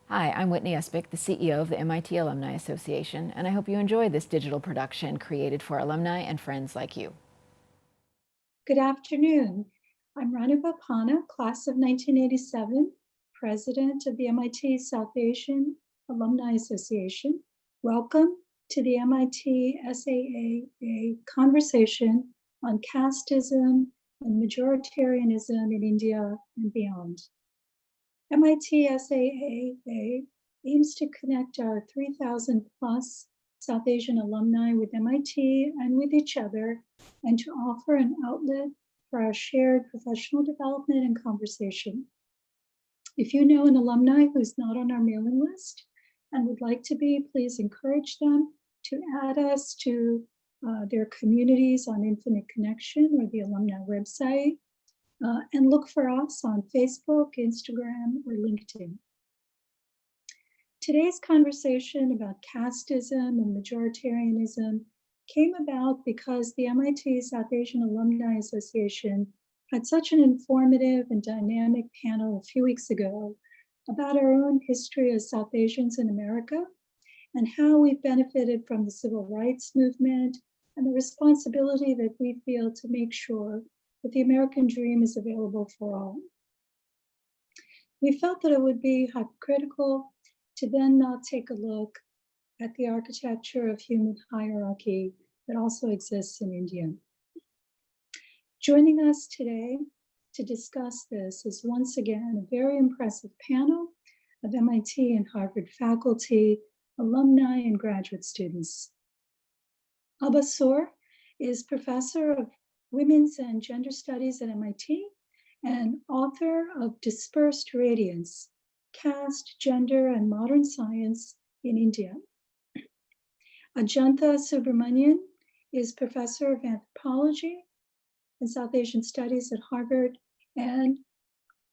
Hi, I'm Whitney Espich, the CEO of the MIT Alumni Association, and I hope you enjoy this digital production created for alumni and friends like you. Good afternoon. I'm Ranu Bapana, class of 1987, president of the MIT South Asian Alumni Association. Welcome to the MIT SAAA conversation on casteism and majoritarianism in India and beyond. MIT SAAA aims to connect our 3,000 plus South Asian alumni with MIT and with each other, and to offer an outlet for our shared professional development and conversation. If you know an alumni who's not on our mailing list and would like to be, please encourage them to add us to their communities on Infinite Connection or the alumni website, and look for us on Facebook, Instagram, or LinkedIn. Today's conversation about casteism and majoritarianism came about because the MIT South Asian Alumni Association had such an informative and dynamic panel a few weeks ago about our own history as South Asians in America and how we've benefited from the civil rights movement and the responsibility that we feel to make sure that the American dream is available for all. We felt that it would be hypocritical to then not take a look at the architecture of human hierarchy that also exists in India. Joining us today to discuss this is once again a very impressive panel of MIT and Harvard faculty, alumni, and graduate students. Abha Soor is professor of Women's and Gender Studies at MIT and author of Dispersed Radiance, Caste, Gender, and Modern Science in India. Ajanta Subramanian is professor of anthropology and South Asian Studies at Harvard and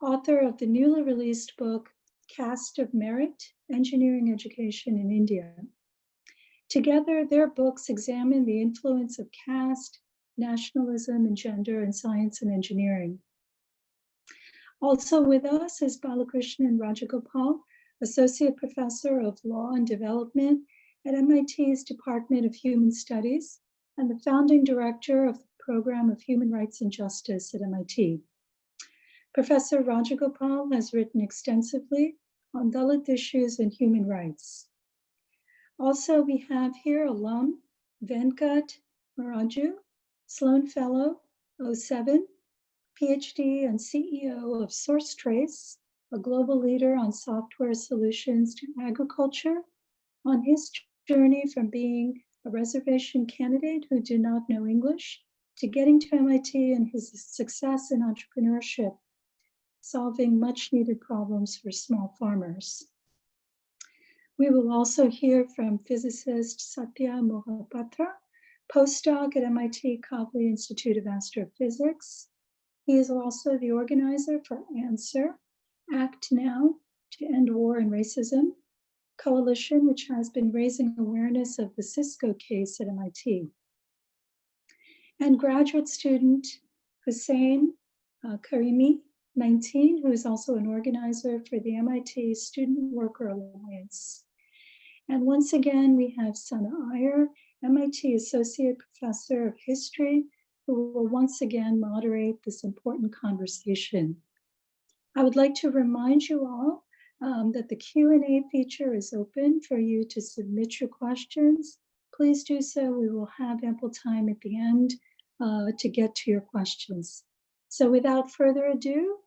author of the newly released book, Caste of Merit, Engineering Education in India. Together, their books examine the influence of caste, nationalism, and gender in science and engineering. Also with us is Balakrishnan Rajagopal, Associate Professor of Law and Development at MIT's Department of Human Studies and the founding director of the Program of Human Rights and Justice at MIT. Professor Rajagopal has written extensively on Dalit issues and human rights. Also, we have here alum Venkat Maroju, Sloan Fellow, 07, Ph.D. and CEO of SourceTrace, a global leader on software solutions to agriculture, on his journey from being a reservation candidate who did not know English to getting to MIT and his success in entrepreneurship, solving much needed problems for small farmers. We will also hear from physicist Satya Mohapatra, postdoc at MIT Kavli Institute of Astrophysics. He is also the organizer for ANSWER, Act Now to End War and Racism, coalition which has been raising awareness of the Cisco case at MIT. And graduate student Husayn Karimi, 19, who is also an organizer for the MIT Student Worker Alliance. And once again, we have Sana Aiyar, MIT Associate Professor of History, who will once again moderate this important conversation. I would like to remind you all that the Q&A feature is open for you to submit your questions. Please do so. We will have ample time at the end to get to your questions. So without further ado,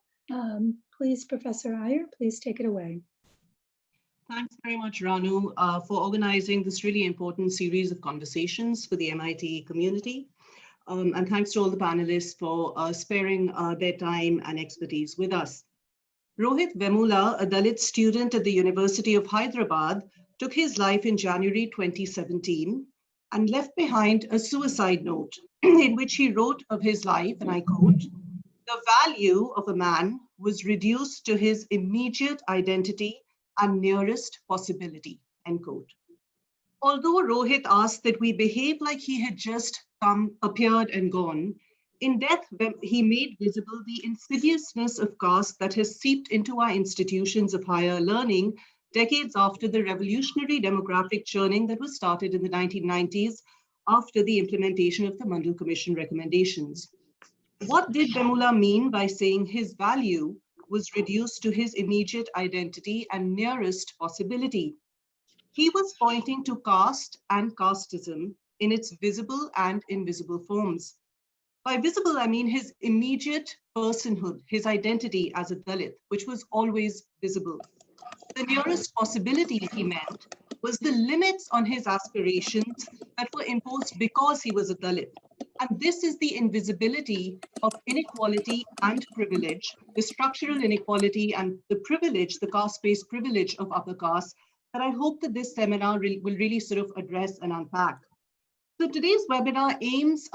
please, Professor Aiyar, please take it away. Thanks very much, Ranu, for organizing this really important series of conversations for the MIT community. And thanks to all the panelists for sparing their time and expertise with us. Rohit Vemula, a Dalit student at the University of Hyderabad, took his life in January 2017 and left behind a suicide note in which he wrote of his life, and I quote, "The value of a man was reduced to his immediate identity and nearest possibility," end quote. Although Rohit asked that we behave like he had just come, appeared and gone, in death he made visible the insidiousness of caste that has seeped into our institutions of higher learning decades after the revolutionary demographic churning that was started in the 1990s after the implementation of the Mandal Commission recommendations. What did Bemula mean by saying his value was reduced to his immediate identity and nearest possibility? He was pointing to caste and casteism in its visible and invisible forms. By visible, I mean his immediate personhood, his identity as a Dalit, which was always visible. The nearest possibility, he meant, was the limits on his aspirations that were imposed because he was a Dalit. And this is the invisibility of inequality and privilege, the structural inequality and the privilege, the caste-based privilege of upper caste, that I hope that this seminar will really sort of address and unpack. So today's webinar aims,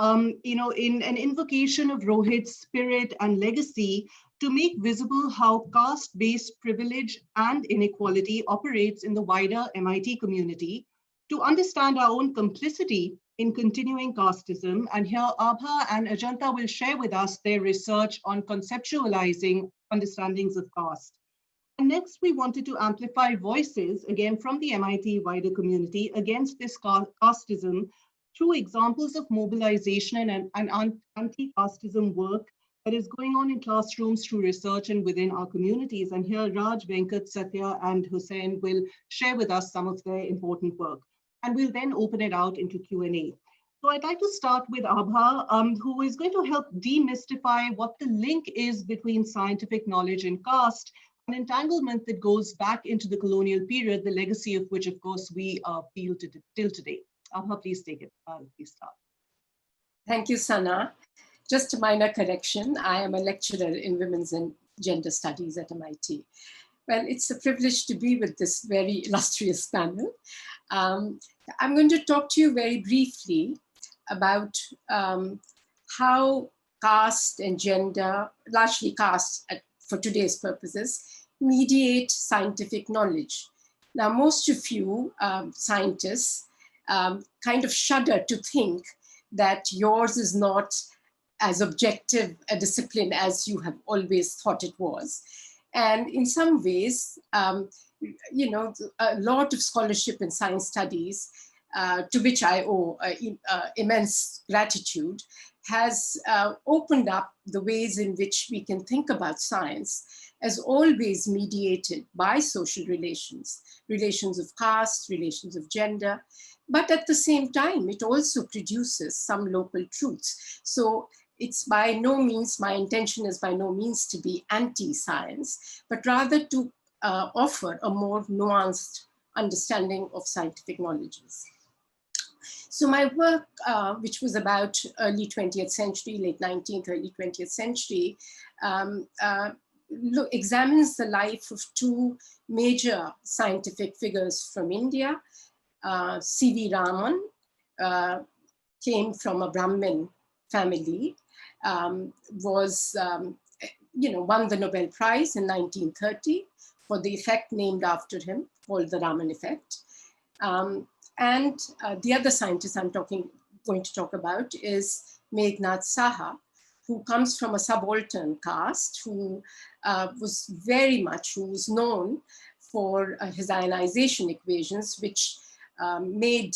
in an invocation of Rohit's spirit and legacy to make visible how caste-based privilege and inequality operates in the wider MIT community, to understand our own complicity in continuing casteism. And here Abha and Ajanta will share with us their research on conceptualizing understandings of caste. And next, we wanted to amplify voices, again, from the MIT wider community against this casteism through examples of mobilization and anti-casteism work that is going on in classrooms through research and within our communities. And here Raj, Venkat, Satya, and Husayn will share with us some of their important work. And we'll then open it out into Q&A. So I'd like to start with Abha, who is going to help demystify what the link is between scientific knowledge and caste, an entanglement that goes back into the colonial period, the legacy of which, of course, we feel till today. Abha, please take it. Please start. Thank you, Sana. Just a minor correction. I am a lecturer in women's and gender studies at MIT. Well, it's a privilege to be with this very illustrious panel. I'm going to talk to you very briefly about how caste and gender, largely caste for today's purposes, mediate scientific knowledge. Now, most of you scientists kind of shudder to think that yours is not as objective a discipline as you have always thought it was. And in some ways, a lot of scholarship in science studies, to which I owe immense gratitude, has opened up the ways in which we can think about science as always mediated by social relations, relations of caste, relations of gender, but at the same time, it also produces some local truths. So it's by no means, my intention is by no means to be anti-science, but rather to offer a more nuanced understanding of scientific knowledges. So my work, which was about early 20th century, late 19th, early 20th century, examines the life of two major scientific figures from India. C.V. Raman came from a Brahmin family, won the Nobel Prize in 1930 for the effect named after him, called the Raman effect. And the other scientist I'm going to talk about is Meghnad Saha, who comes from a subaltern caste, who was known for his ionization equations, which made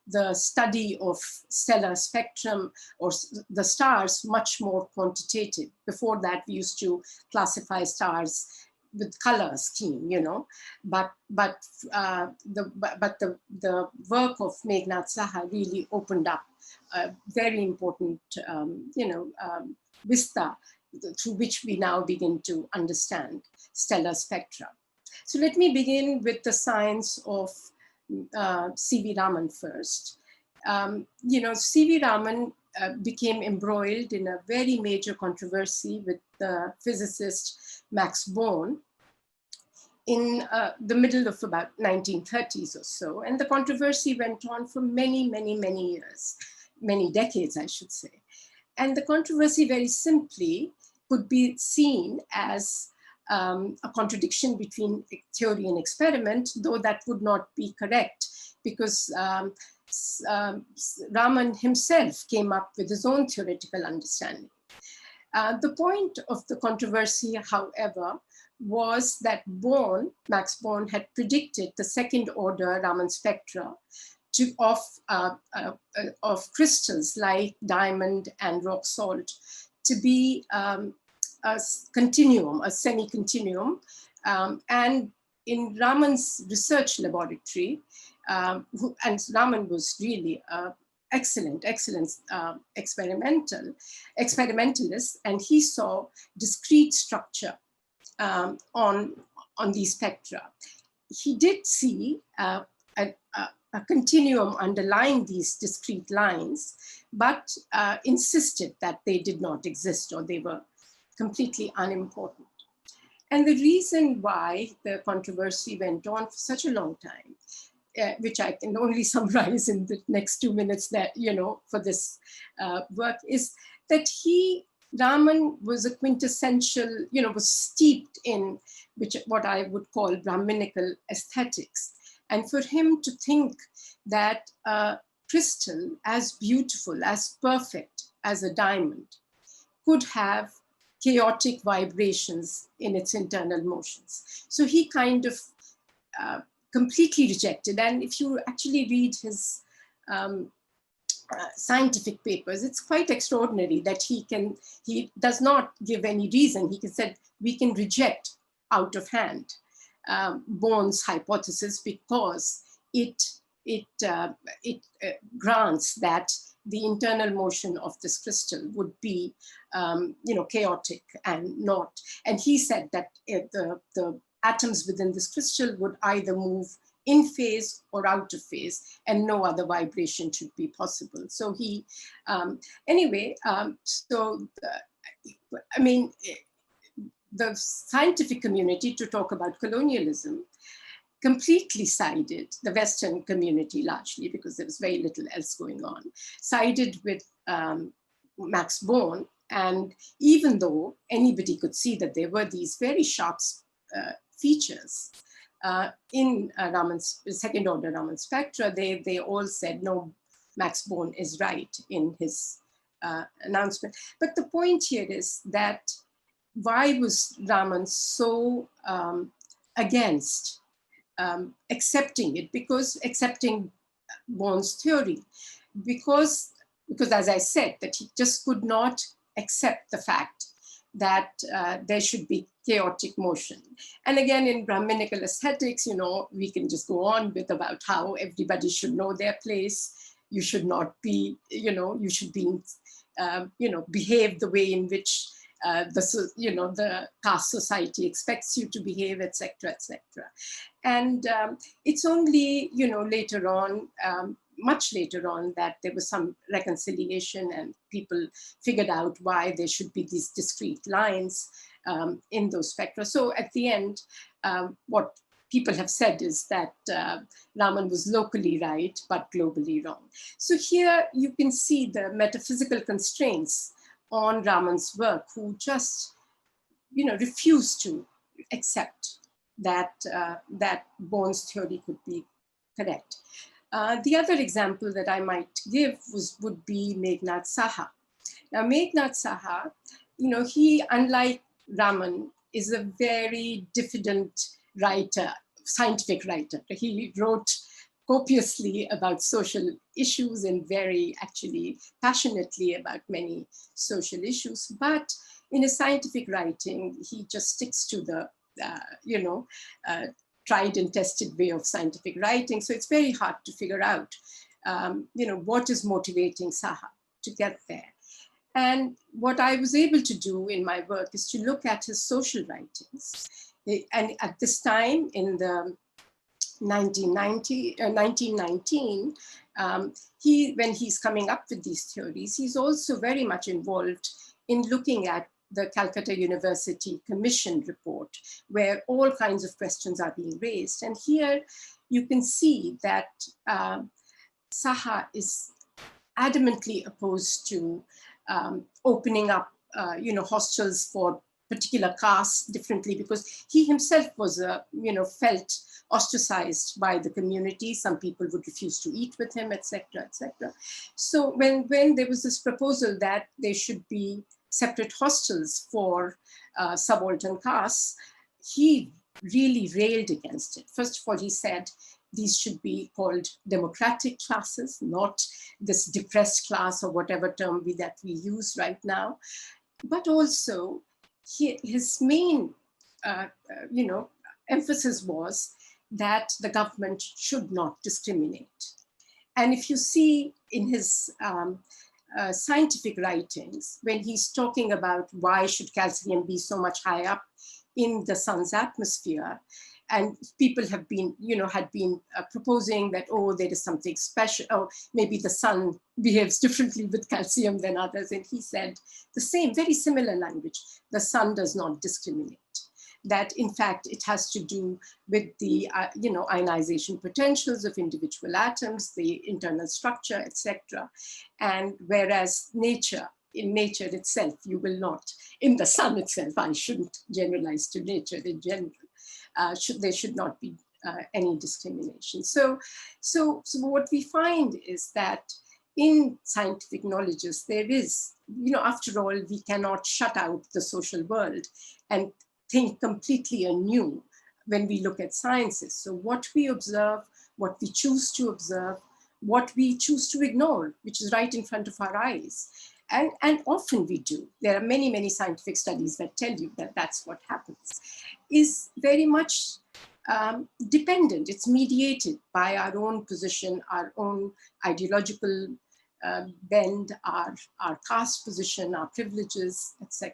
the study of stellar spectrum or the stars much more quantitative. Before that, we used to classify stars with color scheme, but the work of Meghnad Saha really opened up a very important, vista through which we now begin to understand stellar spectra. So let me begin with the science of C.V. Raman first. C.V. Raman became embroiled in a very major controversy with the physicist Max Born in the middle of about 1930s or so. And the controversy went on for many, many, many years, many decades, I should say. And the controversy very simply could be seen as a contradiction between theory and experiment, though that would not be correct, because Raman himself came up with his own theoretical understanding. The point of the controversy, however, was that Max Born had predicted the second order Raman spectra of crystals like diamond and rock salt to be a continuum, a semi-continuum. And in Raman's research laboratory, and Raman was really excellent experimentalist, and he saw discrete structure on these spectra. He did see a continuum underlying these discrete lines, but insisted that they did not exist or they were completely unimportant. And the reason why the controversy went on for such a long time, which I can only summarize in the next 2 minutes that, for this work, is that Raman was a quintessential, was steeped in what I would call Brahminical aesthetics. And for him to think that a crystal as beautiful, as perfect as a diamond could have chaotic vibrations in its internal motions. So he kind of completely rejected. And if you actually read his scientific papers, it's quite extraordinary that he does not give any reason. He said, we can reject out of hand Born's hypothesis because it grants that the internal motion of this crystal would be, chaotic and not. And he said that the atoms within this crystal would either move in phase or out of phase, and no other vibration should be possible. So the scientific community, to talk about colonialism, completely sided, the Western community largely, because there was very little else going on, sided with Max Born. And even though anybody could see that there were these very sharp features in Raman's second order Raman spectra, they all said, no, Max Born is right in his announcement. But the point here is that why was Raman so against accepting it? Because accepting Born's theory, because as I said, that he just could not accept the fact that there should be chaotic motion. And again, in Brahminical aesthetics, we can just go on with about how everybody should know their place. You should not be, you should be, behave the way in which the caste society expects you to behave, etc., etc. And it's only, later on, much later on, that there was some reconciliation and people figured out why there should be these discrete lines in those spectra. So at the end, what people have said is that Raman was locally right, but globally wrong. So here you can see the metaphysical constraints on Raman's work, who just, refused to accept that Born's theory could be correct. The other example that I might give would be Meghnad Saha. Now, Meghnad Saha, he, unlike Raman, is a very diffident writer, scientific writer. He wrote copiously about social issues and very actually passionately about many social issues. But in his scientific writing, he just sticks to the, tried and tested way of scientific writing. So it's very hard to figure out, what is motivating Saha to get there. And what I was able to do in my work is to look at his social writings. And at this time, in the 1919, when he's coming up with these theories, he's also very much involved in looking at the Calcutta University Commission report, where all kinds of questions are being raised. And here you can see that Saha is adamantly opposed to opening up, hostels for particular castes differently, because he himself was, felt ostracized by the community. Some people would refuse to eat with him, etc., etc. So when there was this proposal that there should be separate hostels for subaltern castes, he really railed against it. First of all, he said these should be called democratic classes, not this depressed class or whatever term that we use right now. But also, his main emphasis was that the government should not discriminate. And if you see in his scientific writings, when he's talking about why should calcium be so much high up in the sun's atmosphere, and people have been, had been proposing that, oh, there is something special, or maybe the sun behaves differently with calcium than others. And he said the same, very similar language, the sun does not discriminate. That in fact, it has to do with the ionization potentials of individual atoms, the internal structure, etc. And whereas in nature itself, you will not, in the sun itself, I shouldn't generalize to nature in general, there should not be any discrimination. So what we find is that in scientific knowledges, there is, after all, we cannot shut out the social world and think completely anew when we look at sciences. So what we observe, what we choose to observe, what we choose to ignore, which is right in front of our eyes. And often we do. There are many, many scientific studies that tell you that that's what happens, is very much dependent. It's mediated by our own position, our own ideological bend, our caste position, our privileges, etc.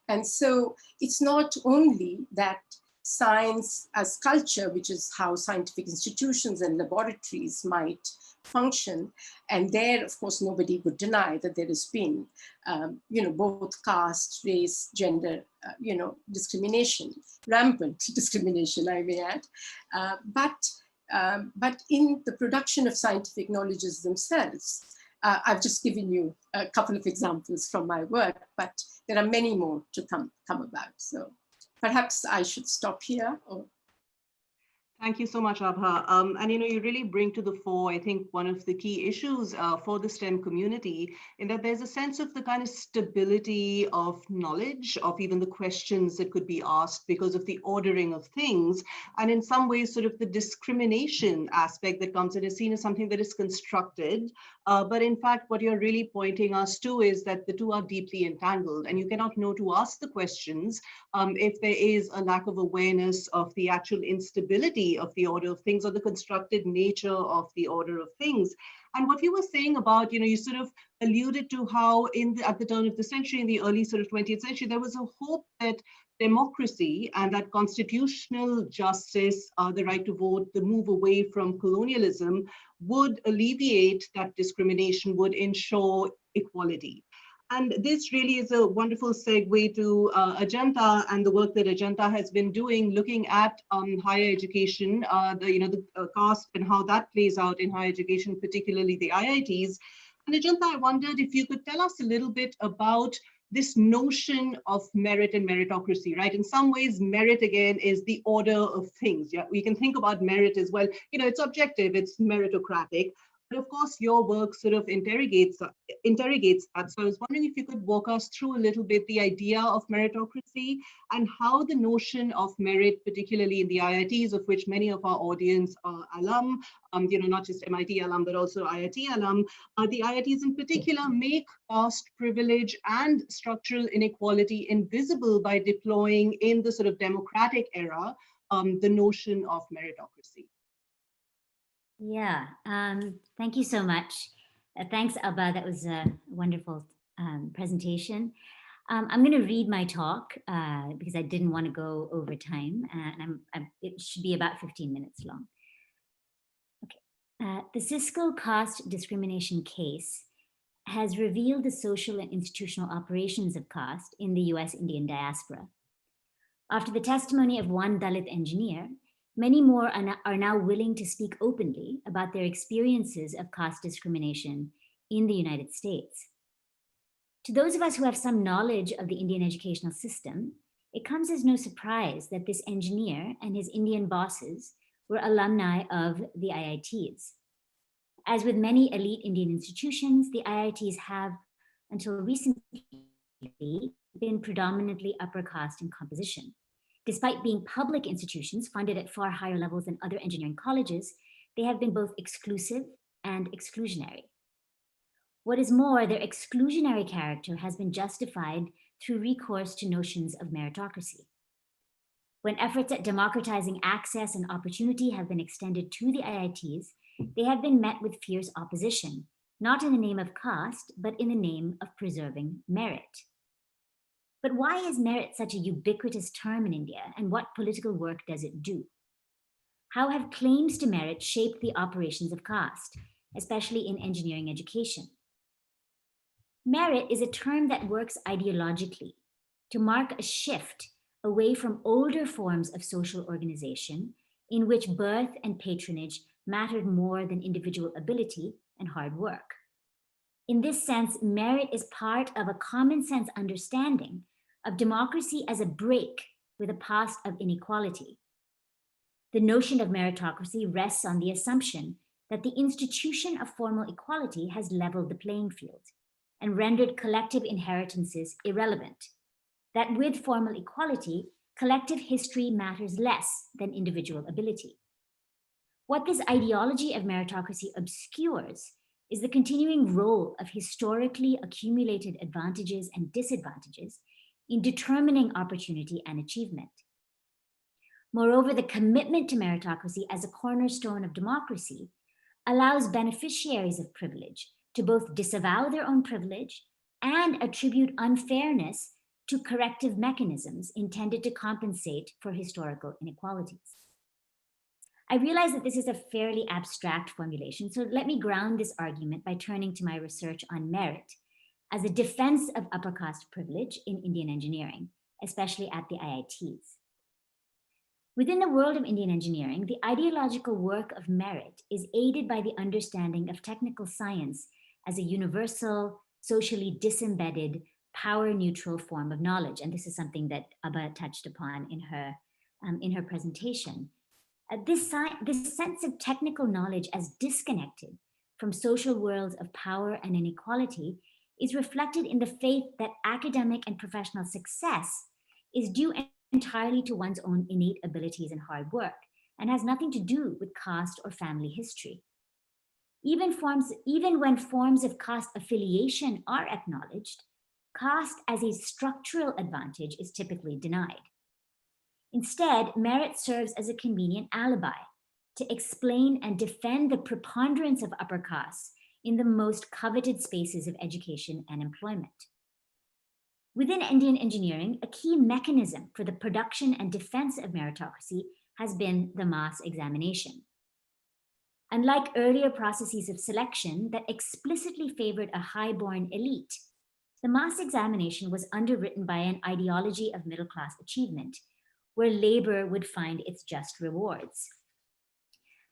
And so it's not only that science as culture, which is how scientific institutions and laboratories might function. And there, of course, nobody would deny that there has been, both caste, race, gender, discrimination, rampant discrimination, I may add. But in the production of scientific knowledges themselves, I've just given you a couple of examples from my work, but there are many more to come about. So perhaps I should stop here. Or... Thank you so much, Abha. And you really bring to the fore, I think, one of the key issues for the STEM community, in that there's a sense of the kind of stability of knowledge, of even the questions that could be asked because of the ordering of things. And in some ways, sort of the discrimination aspect that comes in is seen as something that is constructed. But in fact, what you're really pointing us to is that the two are deeply entangled, and you cannot know to ask the questions if there is a lack of awareness of the actual instability of the order of things or the constructed nature of the order of things. And what you were saying about, you sort of alluded to how at the turn of the century, in the early sort of 20th century, there was a hope that democracy and that constitutional justice, the right to vote, the move away from colonialism would alleviate that discrimination, would ensure equality. And this really is a wonderful segue to Ajanta and the work that Ajanta has been doing, looking at higher education, the caste and how that plays out in higher education, particularly the IITs. And Ajanta, I wondered if you could tell us a little bit about this notion of merit and meritocracy, right? In some ways, merit, again, is the order of things. Yeah, we can think about merit as well. It's objective, it's meritocratic. But of course, your work sort of interrogates that. So I was wondering if you could walk us through a little bit the idea of meritocracy and how the notion of merit, particularly in the IITs, of which many of our audience are alum, not just MIT alum, but also IIT alum, the IITs in particular make caste privilege and structural inequality invisible by deploying in the sort of democratic era, the notion of meritocracy. Yeah, thank you so much. Thanks, Abba. That was a wonderful presentation. I'm going to read my talk because I didn't want to go over time, and it should be about 15 minutes long. Okay. The Cisco caste discrimination case has revealed the social and institutional operations of caste in the US Indian diaspora. After the testimony of one Dalit engineer, many more are now willing to speak openly about their experiences of caste discrimination in the United States. To those of us who have some knowledge of the Indian educational system, it comes as no surprise that this engineer and his Indian bosses were alumni of the IITs. As with many elite Indian institutions, the IITs have, until recently, been predominantly upper caste in composition. Despite being public institutions funded at far higher levels than other engineering colleges, they have been both exclusive and exclusionary. What is more, their exclusionary character has been justified through recourse to notions of meritocracy. When efforts at democratizing access and opportunity have been extended to the IITs, they have been met with fierce opposition, not in the name of caste, but in the name of preserving merit. But why is merit such a ubiquitous term in India, and what political work does it do? How have claims to merit shaped the operations of caste, especially in engineering education? Merit is a term that works ideologically to mark a shift away from older forms of social organization in which birth and patronage mattered more than individual ability and hard work. In this sense, merit is part of a common sense understanding of democracy as a break with a past of inequality. The notion of meritocracy rests on the assumption that the institution of formal equality has leveled the playing field and rendered collective inheritances irrelevant, that with formal equality, collective history matters less than individual ability. What this ideology of meritocracy obscures is the continuing role of historically accumulated advantages and disadvantages in determining opportunity and achievement. Moreover, the commitment to meritocracy as a cornerstone of democracy allows beneficiaries of privilege to both disavow their own privilege and attribute unfairness to corrective mechanisms intended to compensate for historical inequalities. I realize that this is a fairly abstract formulation, so let me ground this argument by turning to my research on merit as a defense of upper caste privilege in Indian engineering, especially at the IITs. Within the world of Indian engineering, the ideological work of merit is aided by the understanding of technical science as a universal, socially disembedded, power-neutral form of knowledge. And this is something that Abha touched upon in her presentation. This sense of technical knowledge as disconnected from social worlds of power and inequality is reflected in the faith that academic and professional success is due entirely to one's own innate abilities and hard work, and has nothing to do with caste or family history. Even when forms of caste affiliation are acknowledged, caste as a structural advantage is typically denied. Instead, merit serves as a convenient alibi to explain and defend the preponderance of upper castes in the most coveted spaces of education and employment. Within Indian engineering, a key mechanism for the production and defense of meritocracy has been the mass examination. Unlike earlier processes of selection that explicitly favored a high-born elite, the mass examination was underwritten by an ideology of middle-class achievement, where labor would find its just rewards.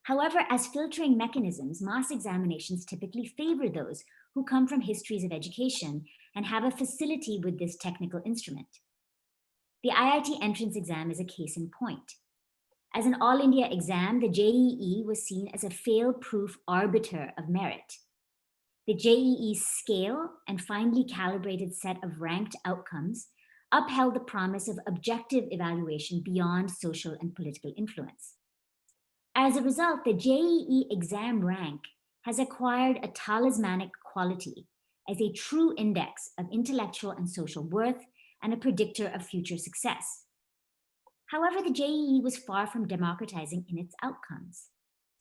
However, as filtering mechanisms, mass examinations typically favor those who come from histories of education and have a facility with this technical instrument. The IIT entrance exam is a case in point. As an all India exam, the JEE was seen as a fail-proof arbiter of merit. The JEE's scale and finely calibrated set of ranked outcomes upheld the promise of objective evaluation beyond social and political influence. As a result, the JEE exam rank has acquired a talismanic quality as a true index of intellectual and social worth and a predictor of future success. However, the JEE was far from democratizing in its outcomes.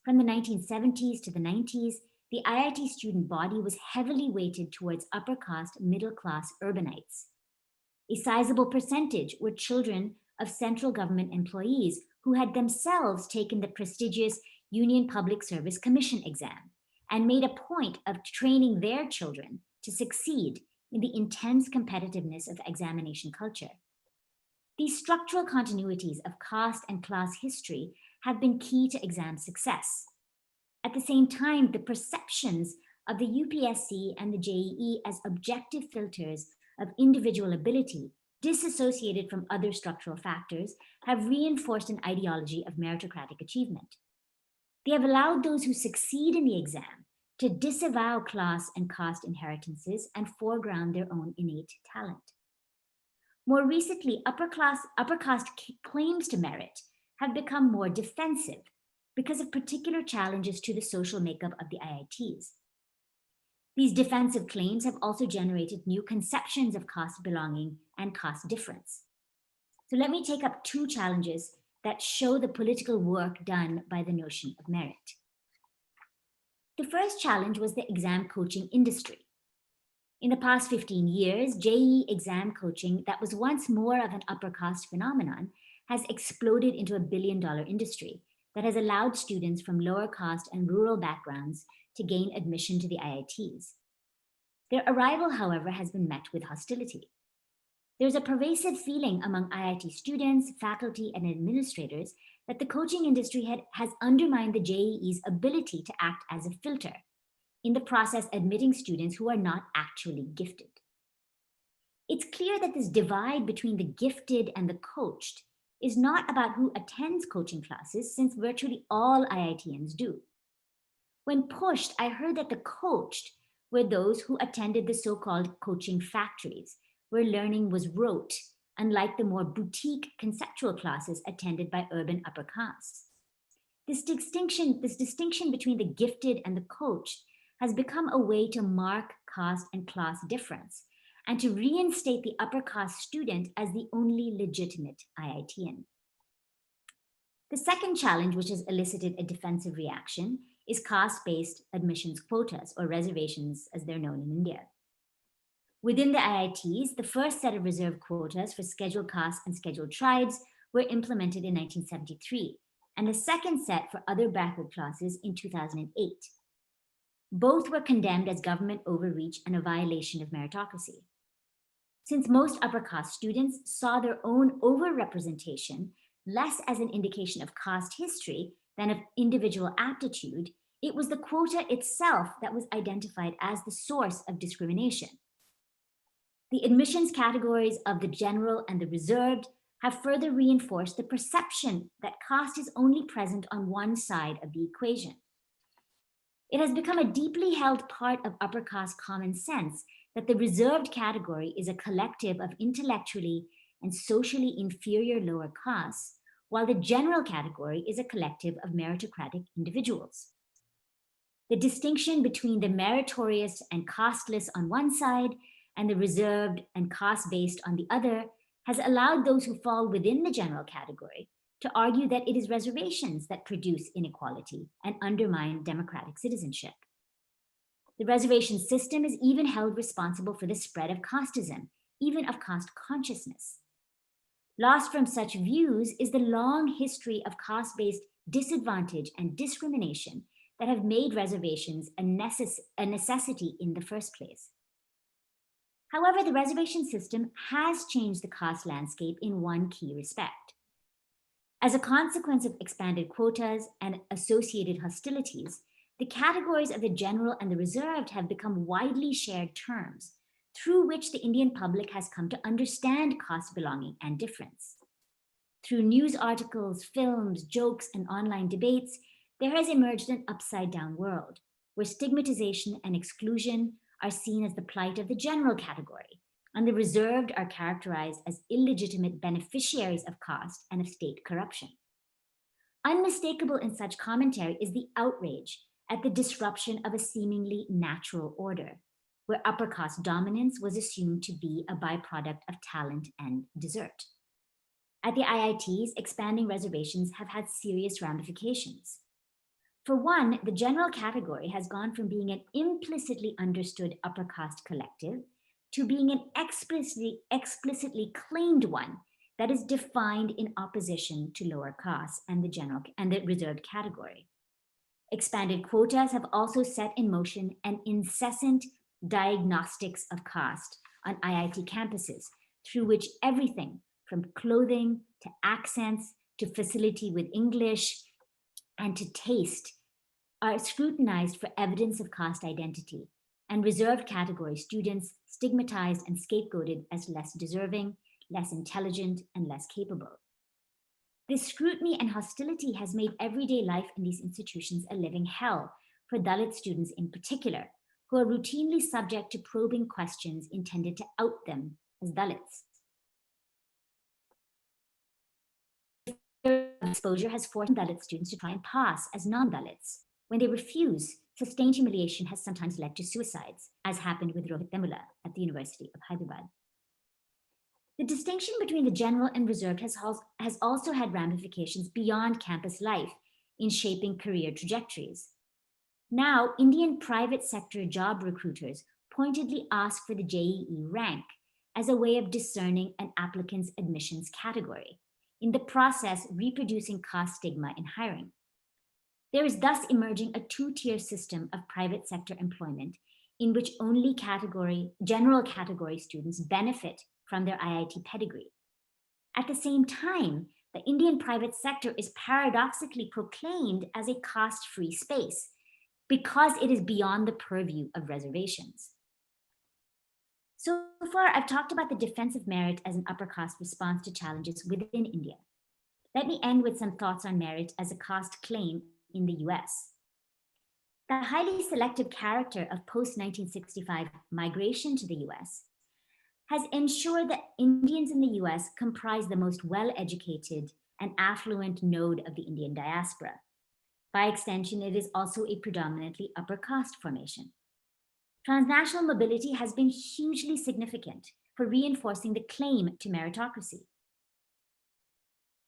From the 1970s to the 90s, the IIT student body was heavily weighted towards upper caste, middle class urbanites. A sizable percentage were children of central government employees who had themselves taken the prestigious Union Public Service Commission exam and made a point of training their children to succeed in the intense competitiveness of examination culture. These structural continuities of caste and class history have been key to exam success. At the same time, the perceptions of the UPSC and the JEE as objective filters of individual ability, disassociated from other structural factors, have reinforced an ideology of meritocratic achievement. They have allowed those who succeed in the exam to disavow class and caste inheritances and foreground their own innate talent. More recently, upper caste claims to merit have become more defensive because of particular challenges to the social makeup of the IITs. These defensive claims have also generated new conceptions of caste belonging and caste difference. So let me take up two challenges that show the political work done by the notion of merit. The first challenge was the exam coaching industry. In the past 15 years, JEE exam coaching that was once more of an upper caste phenomenon has exploded into a billion-dollar industry that has allowed students from lower caste and rural backgrounds to gain admission to the IITs. Their arrival, however, has been met with hostility. There's a pervasive feeling among IIT students, faculty, and administrators that the coaching industry has undermined the JEE's ability to act as a filter, in the process admitting students who are not actually gifted. It's clear that this divide between the gifted and the coached is not about who attends coaching classes, since virtually all IITians do. When pushed, I heard that the coached were those who attended the so-called coaching factories, where learning was rote, unlike the more boutique conceptual classes attended by urban upper castes. This distinction between the gifted and the coached has become a way to mark caste and class difference, and to reinstate the upper caste student as the only legitimate IITian. The second challenge, which has elicited a defensive reaction, is caste-based admissions quotas, or reservations as they're known in India. Within the IITs, the first set of reserved quotas for scheduled castes and scheduled tribes were implemented in 1973, and the second set for other backward classes in 2008. Both were condemned as government overreach and a violation of meritocracy. Since most upper caste students saw their own overrepresentation less as an indication of caste history than of individual aptitude, it was the quota itself that was identified as the source of discrimination. The admissions categories of the general and the reserved have further reinforced the perception that caste is only present on one side of the equation. It has become a deeply held part of upper caste common sense that the reserved category is a collective of intellectually and socially inferior lower castes, while the general category is a collective of meritocratic individuals. The distinction between the meritorious and casteless on one side and the reserved and caste-based on the other has allowed those who fall within the general category to argue that it is reservations that produce inequality and undermine democratic citizenship. The reservation system is even held responsible for the spread of casteism, even of caste consciousness. Lost from such views is the long history of caste-based disadvantage and discrimination that have made reservations a necessity in the first place. However, the reservation system has changed the caste landscape in one key respect. As a consequence of expanded quotas and associated hostilities, the categories of the general and the reserved have become widely shared terms through which the Indian public has come to understand caste belonging and difference. Through news articles, films, jokes, and online debates, there has emerged an upside-down world where stigmatization and exclusion are seen as the plight of the general category, and the reserved are characterized as illegitimate beneficiaries of caste and of state corruption. Unmistakable in such commentary is the outrage at the disruption of a seemingly natural order, where upper caste dominance was assumed to be a byproduct of talent and desert. At the IITs, expanding reservations have had serious ramifications. For one, the general category has gone from being an implicitly understood upper caste collective to being an explicitly claimed one that is defined in opposition to lower castes and the general and the reserved category. Expanded quotas have also set in motion an incessant diagnostics of caste on IIT campuses, through which everything from clothing to accents to facility with English and to taste are scrutinized for evidence of caste identity, and reserved category students stigmatized and scapegoated as less deserving, less intelligent, and less capable. This scrutiny and hostility has made everyday life in these institutions a living hell for Dalit students in particular, who are routinely subject to probing questions intended to out them as Dalits. exposure has forced Dalit students to try and pass as non-Dalits. When they refuse, sustained humiliation has sometimes led to suicides, as happened with Rohit Temula at the University of Hyderabad. The distinction between the general and reserved has also had ramifications beyond campus life in shaping career trajectories. Now, Indian private sector job recruiters pointedly ask for the JEE rank as a way of discerning an applicant's admissions category, in the process reproducing caste stigma in hiring. There is thus emerging a two-tier system of private sector employment in which only general category students benefit from their IIT pedigree. At the same time, the Indian private sector is paradoxically proclaimed as a caste-free space because it is beyond the purview of reservations. So far, I've talked about the defense of merit as an upper caste response to challenges within India. Let me end with some thoughts on merit as a caste claim in the US. The highly selective character of post-1965 migration to the US has ensured that Indians in the US comprise the most well-educated and affluent node of the Indian diaspora. By extension, it is also a predominantly upper caste formation. Transnational mobility has been hugely significant for reinforcing the claim to meritocracy.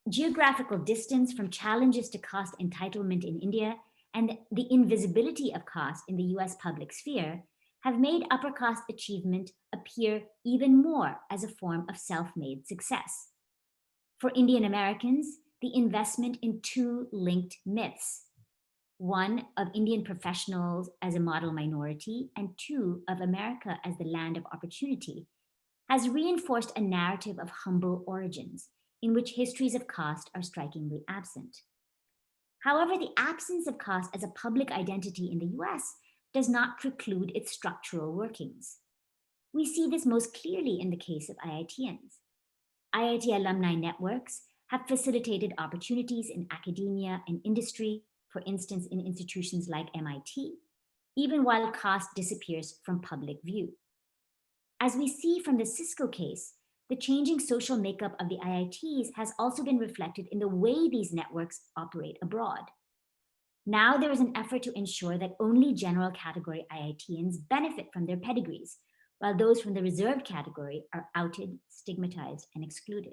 Geographical distance from challenges to caste entitlement in India and the invisibility of caste in the US public sphere have made upper caste achievement appear even more as a form of self-made success. For Indian Americans, the investment in two linked myths, one of Indian professionals as a model minority, and two of America as the land of opportunity, has reinforced a narrative of humble origins in which histories of caste are strikingly absent. However, the absence of caste as a public identity in the US does not preclude its structural workings. We see this most clearly in the case of IITians. IIT alumni networks have facilitated opportunities in academia and industry, for instance, in institutions like MIT, even while caste disappears from public view. As we see from the Cisco case, the changing social makeup of the IITs has also been reflected in the way these networks operate abroad. Now there is an effort to ensure that only general category IITians benefit from their pedigrees, while those from the reserved category are outed, stigmatized, and excluded.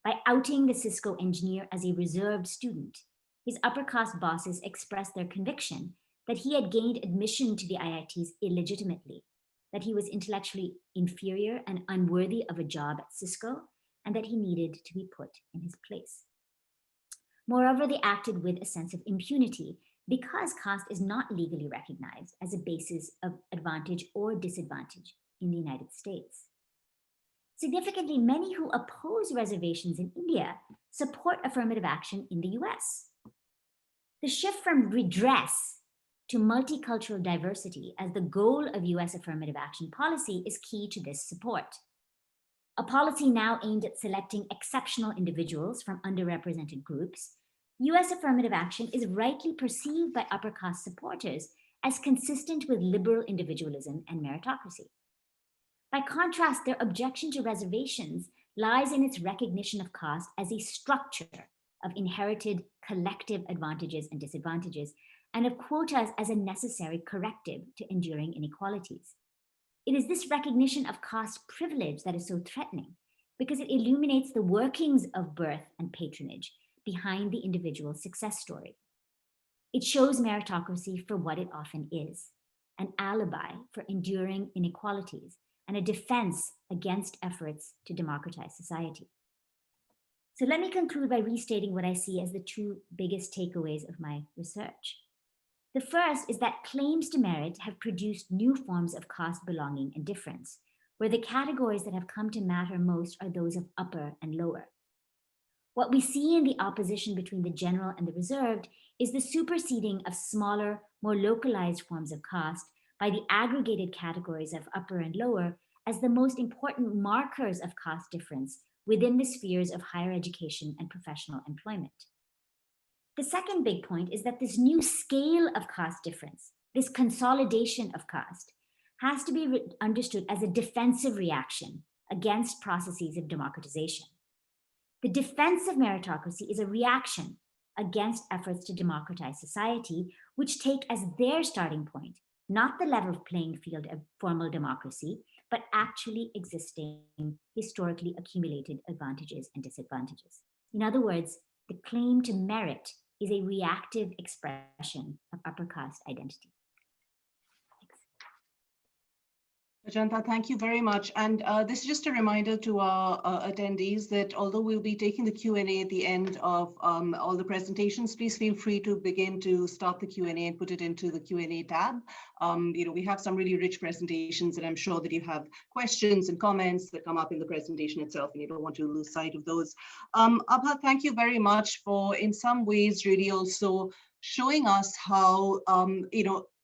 By outing the Cisco engineer as a reserved student, his upper caste bosses expressed their conviction that he had gained admission to the IITs illegitimately, that he was intellectually inferior and unworthy of a job at Cisco, and that he needed to be put in his place. Moreover, they acted with a sense of impunity because caste is not legally recognized as a basis of advantage or disadvantage in the United States. Significantly, many who oppose reservations in India support affirmative action in the US. The shift from redress to multicultural diversity as the goal of US affirmative action policy is key to this support. A policy now aimed at selecting exceptional individuals from underrepresented groups, US affirmative action is rightly perceived by upper caste supporters as consistent with liberal individualism and meritocracy. By contrast, their objection to reservations lies in its recognition of caste as a structure of inherited collective advantages and disadvantages, and of quotas as a necessary corrective to enduring inequalities. It is this recognition of caste privilege that is so threatening because it illuminates the workings of birth and patronage behind the individual's success story. It shows meritocracy for what it often is, an alibi for enduring inequalities and a defense against efforts to democratize society. So let me conclude by restating what I see as the two biggest takeaways of my research. The first is that claims to merit have produced new forms of caste belonging and difference, where the categories that have come to matter most are those of upper and lower. What we see in the opposition between the general and the reserved is the superseding of smaller, more localized forms of caste by the aggregated categories of upper and lower as the most important markers of caste difference within the spheres of higher education and professional employment. The second big point is that this new scale of caste difference, this consolidation of caste, has to be understood as a defensive reaction against processes of democratization. The defense of meritocracy is a reaction against efforts to democratize society, which take as their starting point not the level playing field of formal democracy, but actually existing historically accumulated advantages and disadvantages. In other words, the claim to merit is a reactive expression of upper caste identity. Ajanta, thank you very much. And this is just a reminder to our attendees that although we'll be taking the Q&A at the end of all the presentations, please feel free to begin to start the Q&A and put it into the Q&A tab. We have some really rich presentations, and I'm sure that you have questions and comments that come up in the presentation itself, and you don't want to lose sight of those. Abha, thank you very much for, in some ways, really also showing us how,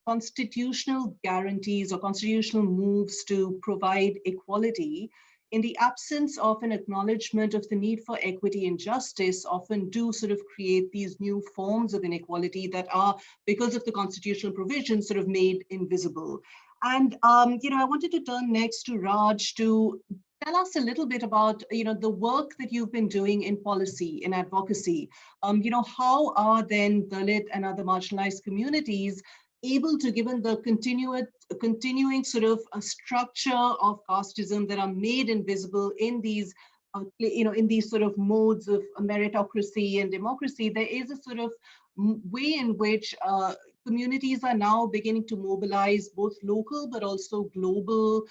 constitutional guarantees or constitutional moves to provide equality in the absence of an acknowledgement of the need for equity and justice often do sort of create these new forms of inequality that are, because of the constitutional provisions, sort of made invisible. And, I wanted to turn next to Raj to tell us a little bit about, the work that you've been doing in policy, in advocacy. How are then Dalit and other marginalized communities able to, given the continuing sort of a structure of casteism that are made invisible in these, in these sort of modes of meritocracy and democracy, there is a sort of way in which communities are now beginning to mobilize both local but also global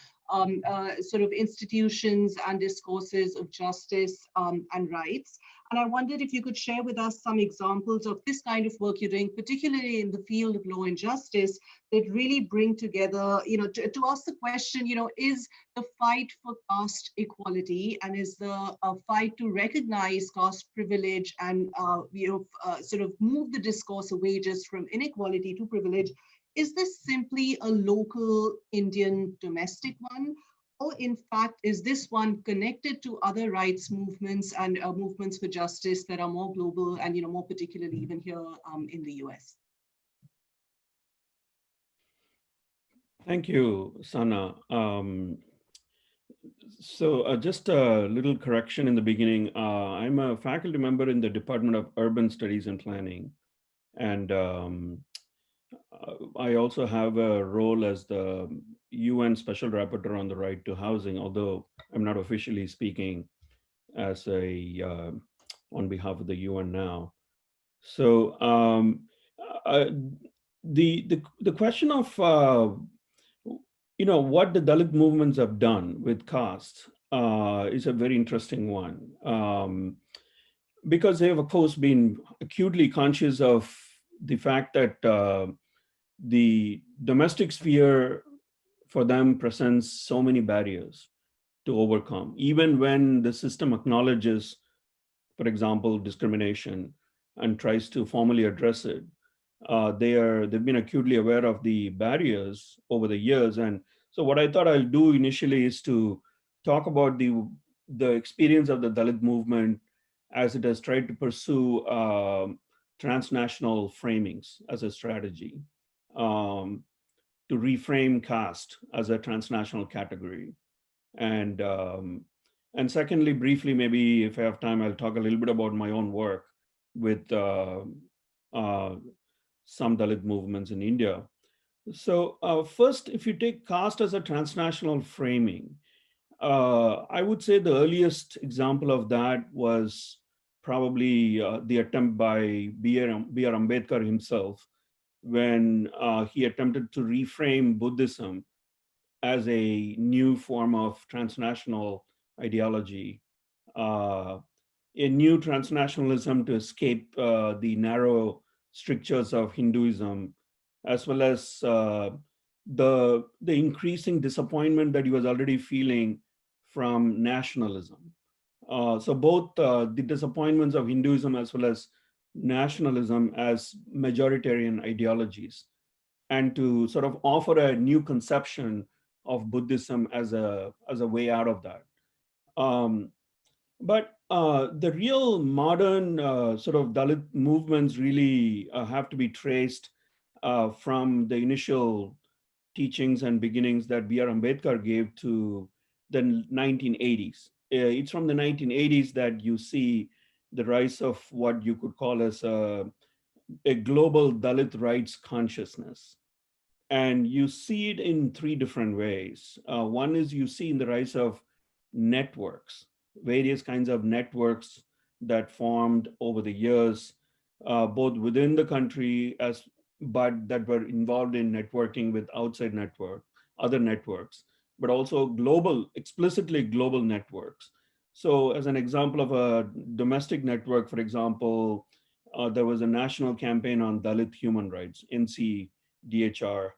sort of institutions and discourses of justice and rights. And I wondered if you could share with us some examples of this kind of work you're doing, particularly in the field of law and justice, that really bring together, to ask the question, is the fight for caste equality and is the fight to recognize caste privilege and, sort of move the discourse away just from inequality to privilege, is this simply a local Indian domestic one? Or in fact, is this one connected to other rights movements and movements for justice that are more global and, more particularly even here in the US? Thank you, Sana. So just a little correction in the beginning. I'm a faculty member in the Department of Urban Studies and Planning. And I also have a role as the UN Special Rapporteur on the Right to Housing, although I'm not officially speaking as on behalf of the UN now. So the question of what the Dalit movements have done with caste is a very interesting one, because they have, of course, been acutely conscious of the fact that the domestic sphere for them presents so many barriers to overcome, even when the system acknowledges, for example, discrimination and tries to formally address it. They've been acutely aware of the barriers over the years. And so what I thought I'll do initially is to talk about the experience of the Dalit movement as it has tried to pursue transnational framings as a strategy, to reframe caste as a transnational category. And secondly, briefly, maybe if I have time, I'll talk a little bit about my own work with some Dalit movements in India. So first, if you take caste as a transnational framing, I would say the earliest example of that was probably the attempt by B.R. Ambedkar himself, when he attempted to reframe Buddhism as a new form of transnational ideology, a new transnationalism to escape the narrow strictures of Hinduism, as well as the increasing disappointment that he was already feeling from nationalism. So both the disappointments of Hinduism as well as nationalism as majoritarian ideologies, and to sort of offer a new conception of Buddhism as a way out of that. But the real modern sort of Dalit movements really have to be traced from the initial teachings and beginnings that B.R. Ambedkar gave to the 1980s. it's from the 1980s that you see the rise of what you could call as a global Dalit rights consciousness. And you see it in three different ways. One is you see in the rise of networks, various kinds of networks that formed over the years, both within the country but that were involved in networking with outside other networks, but also explicitly global networks. So as an example of a domestic network, for example, there was a national campaign on Dalit human rights, NCDHR,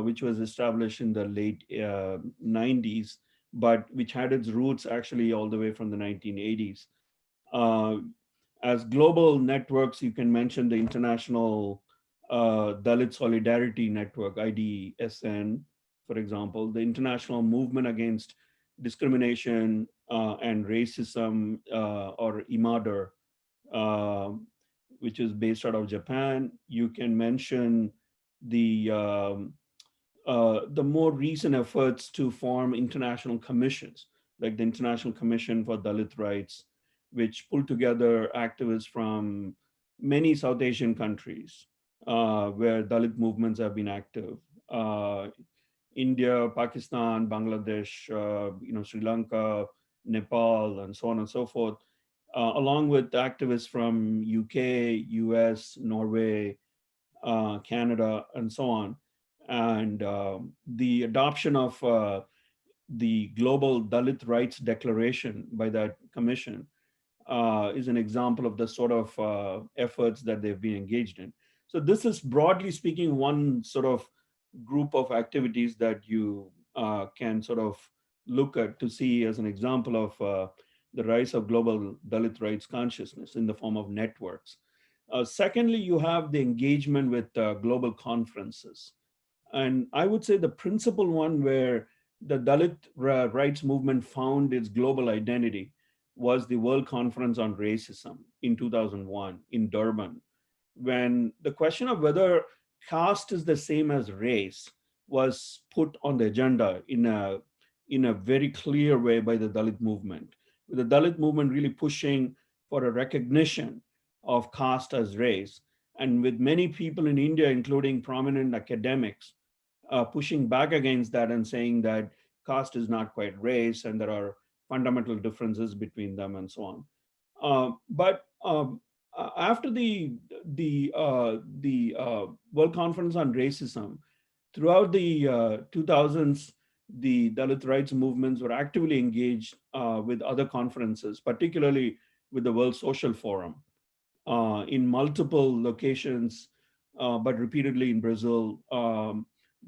which was established in the late 90s, but which had its roots actually all the way from the 1980s. As global networks, you can mention the International Dalit Solidarity Network, IDSN, for example, the International Movement Against Discrimination and Racism, or IMADR, which is based out of Japan. You can mention the more recent efforts to form international commissions, like the International Commission for Dalit Rights, which pulled together activists from many South Asian countries where Dalit movements have been active. India, Pakistan, Bangladesh, Sri Lanka, Nepal, and so on and so forth, along with activists from UK, US, Norway, Canada, and so on. And the adoption of the Global Dalit Rights Declaration by that commission is an example of the sort of efforts that they've been engaged in. So this is, broadly speaking, one sort of group of activities that you can sort of look at to see as an example of the rise of global Dalit rights consciousness in the form of networks. Secondly, you have the engagement with global conferences. And I would say the principal one where the Dalit rights movement found its global identity was the World Conference on Racism in 2001 in Durban, when the question of whether caste is the same as race was put on the agenda in a very clear way by the Dalit movement, with the Dalit movement really pushing for a recognition of caste as race, and with many people in India, including prominent academics, pushing back against that and saying that caste is not quite race and there are fundamental differences between them and so on. But after the World Conference on Racism, throughout the 2000s, the Dalit rights movements were actively engaged with other conferences, particularly with the World Social Forum in multiple locations, but repeatedly in Brazil.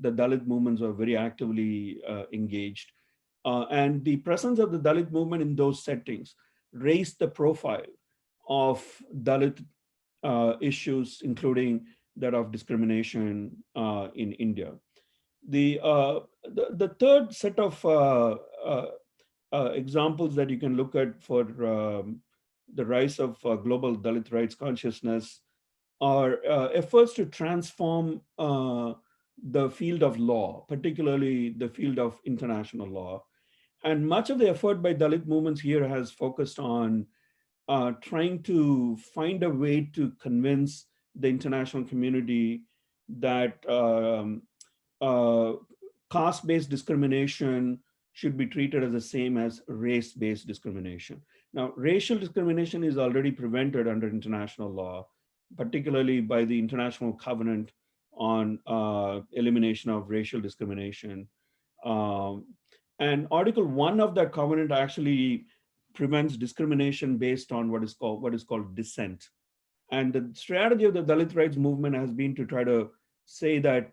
The Dalit movements were very actively engaged. And the presence of the Dalit movement in those settings raised the profile of Dalit issues, including that of discrimination in India. The third set of examples that you can look at for the rise of global Dalit rights consciousness are efforts to transform the field of law, particularly the field of international law. And much of the effort by Dalit movements here has focused on trying to find a way to convince the international community that caste-based discrimination should be treated as the same as race-based discrimination. Now, racial discrimination is already prevented under international law, particularly by the International Covenant on Elimination of Racial Discrimination. And Article 1 of that covenant actually prevents discrimination based on what is called dissent. And the strategy of the Dalit rights movement has been to try to say that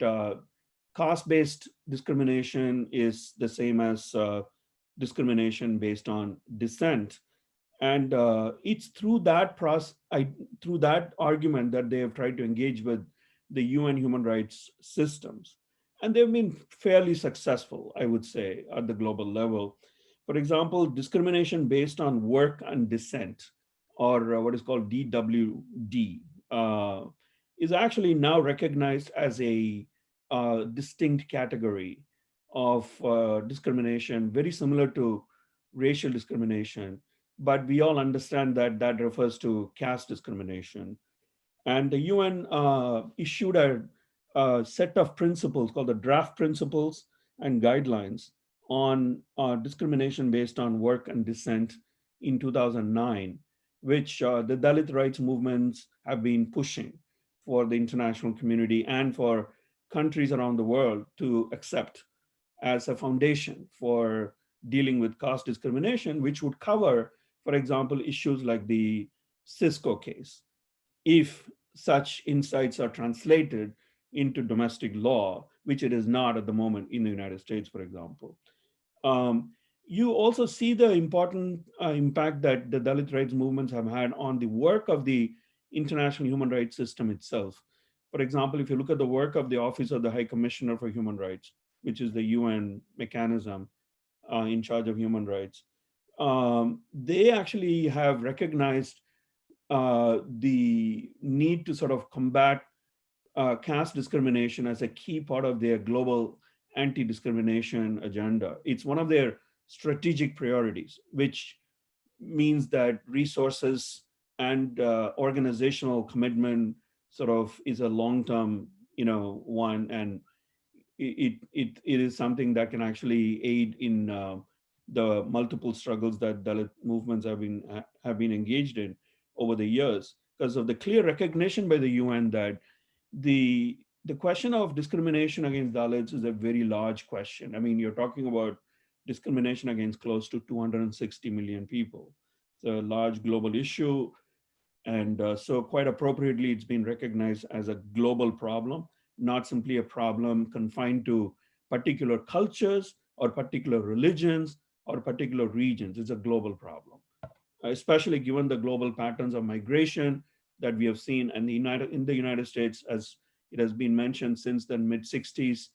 caste-based discrimination is the same as discrimination based on dissent. And it's through that through that argument that they have tried to engage with the UN human rights systems. And they've been fairly successful, I would say, at the global level. For example, discrimination based on work and dissent, or what is called DWD, is actually now recognized as a distinct category of discrimination, very similar to racial discrimination, but we all understand that that refers to caste discrimination. And the UN issued a set of principles called the draft principles and guidelines on discrimination based on work and descent in 2009, which the Dalit rights movements have been pushing for the international community and for countries around the world to accept as a foundation for dealing with caste discrimination, which would cover, for example, issues like the Cisco case. If such insights are translated into domestic law, which it is not at the moment in the United States, for example. Um, you also see the important impact that the Dalit rights movements have had on the work of the international human rights system itself. For example, if you look at the work of the Office of the High Commissioner for Human Rights, which is the UN mechanism in charge of human rights, they actually have recognized the need to sort of combat caste discrimination as a key part of their global anti-discrimination agenda. It's one of their strategic priorities, which means that resources and organizational commitment sort of is a long-term, one, and it is something that can actually aid in the multiple struggles that Dalit movements have been engaged in over the years, because of the clear recognition by the UN that the question of discrimination against Dalits is a very large question. I mean, you're talking about discrimination against close to 260 million people. It's a large global issue. And so quite appropriately, it's been recognized as a global problem, not simply a problem confined to particular cultures or particular religions or particular regions. It's a global problem, especially given the global patterns of migration that we have seen in the United States, as it has been mentioned since the mid-60s.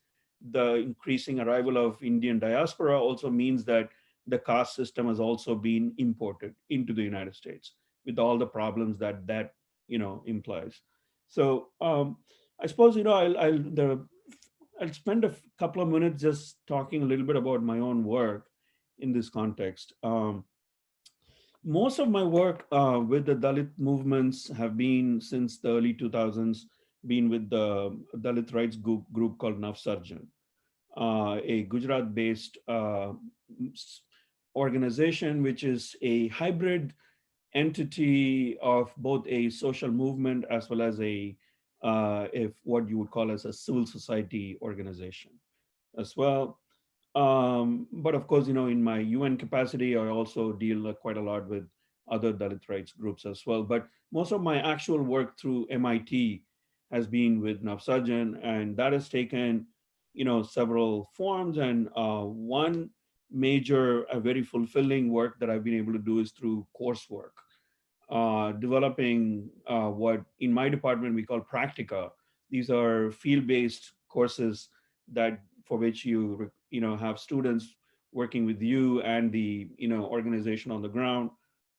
The increasing arrival of Indian diaspora also means that the caste system has also been imported into the United States with all the problems that implies. So I suppose I'll spend a couple of minutes just talking a little bit about my own work in this context. Most of my work with the Dalit movements have been since the early 2000s, been with the Dalit rights group called Navsarjan, a Gujarat-based organization, which is a hybrid entity of both a social movement as well as a what you would call as a civil society organization as well. But of course, in my UN capacity, I also deal quite a lot with other Dalit rights groups as well. But most of my actual work through MIT has been with Navsarjan, and that has taken, several forms. And one major, very fulfilling work that I've been able to do is through coursework, developing what in my department we call practica. These are field-based courses that for which you have students working with you and the organization on the ground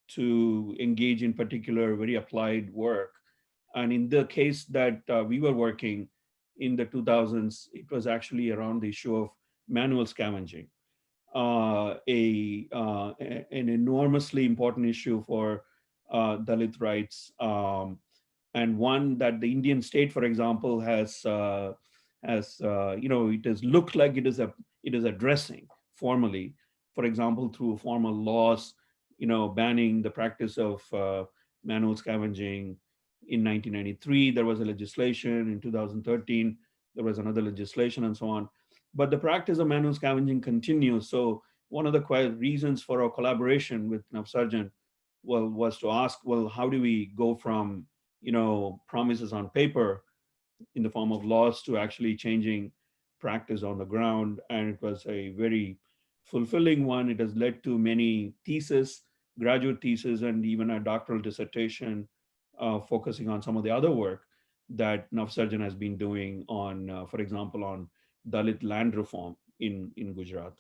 to engage in particular very applied work. And in the case that we were working in the 2000s, it was actually around the issue of manual scavenging, an enormously important issue for Dalit rights, and one that the Indian state, for example, has it has looked like it is addressing formally, for example, through formal laws, banning the practice of manual scavenging. In 1993, there was a legislation. In 2013, there was another legislation, and so on. But the practice of manual scavenging continues. So one of the reasons for our collaboration with Navsarjan was to ask, well, how do we go from promises on paper in the form of laws to actually changing practice on the ground? And it was a very fulfilling one. It has led to many theses, graduate theses, and even a doctoral dissertation focusing on some of the other work that Navsarjan has been doing on, for example, on Dalit land reform in Gujarat.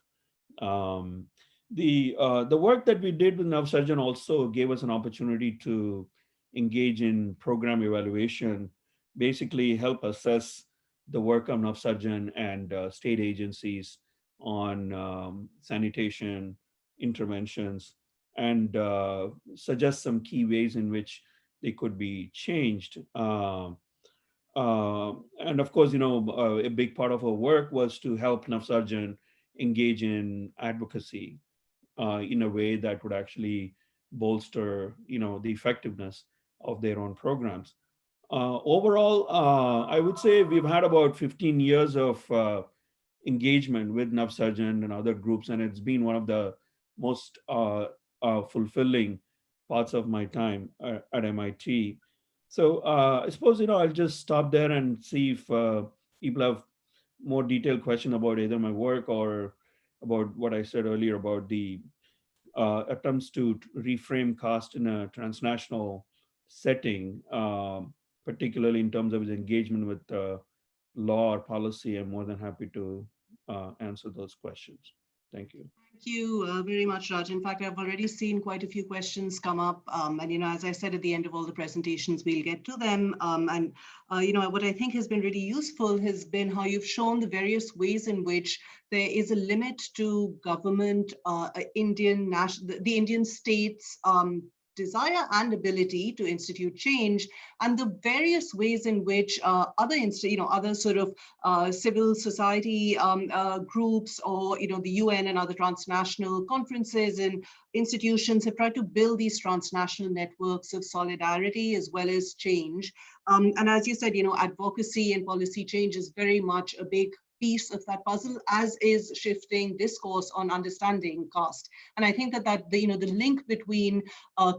The work that we did with Navsarjan also gave us an opportunity to engage in program evaluation, basically help assess the work of Navsarjan and state agencies on sanitation, interventions and suggest some key ways in which they could be changed. And of course, a big part of our work was to help Navsarjan engage in advocacy in a way that would actually bolster, the effectiveness of their own programs. Overall, I would say we've had about 15 years of engagement with Navsarjan and other groups, and it's been one of the most fulfilling parts of my time at MIT. So I suppose I'll just stop there and see if people have more detailed question about either my work or about what I said earlier about the attempts to reframe caste in a transnational setting, particularly in terms of its engagement with law or policy. I'm more than happy to answer those questions. Thank you. Thank you very much, Raj. In fact, I've already seen quite a few questions come up. And, as I said, at the end of all the presentations, we'll get to them. What I think has been really useful has been how you've shown the various ways in which there is a limit to government, the Indian states, desire and ability to institute change, and the various ways in which other sort of civil society groups, or the UN and other transnational conferences and institutions have tried to build these transnational networks of solidarity as well as change. And as you said, advocacy and policy change is very much a big piece of that puzzle, as is shifting discourse on understanding caste. And I think that the link between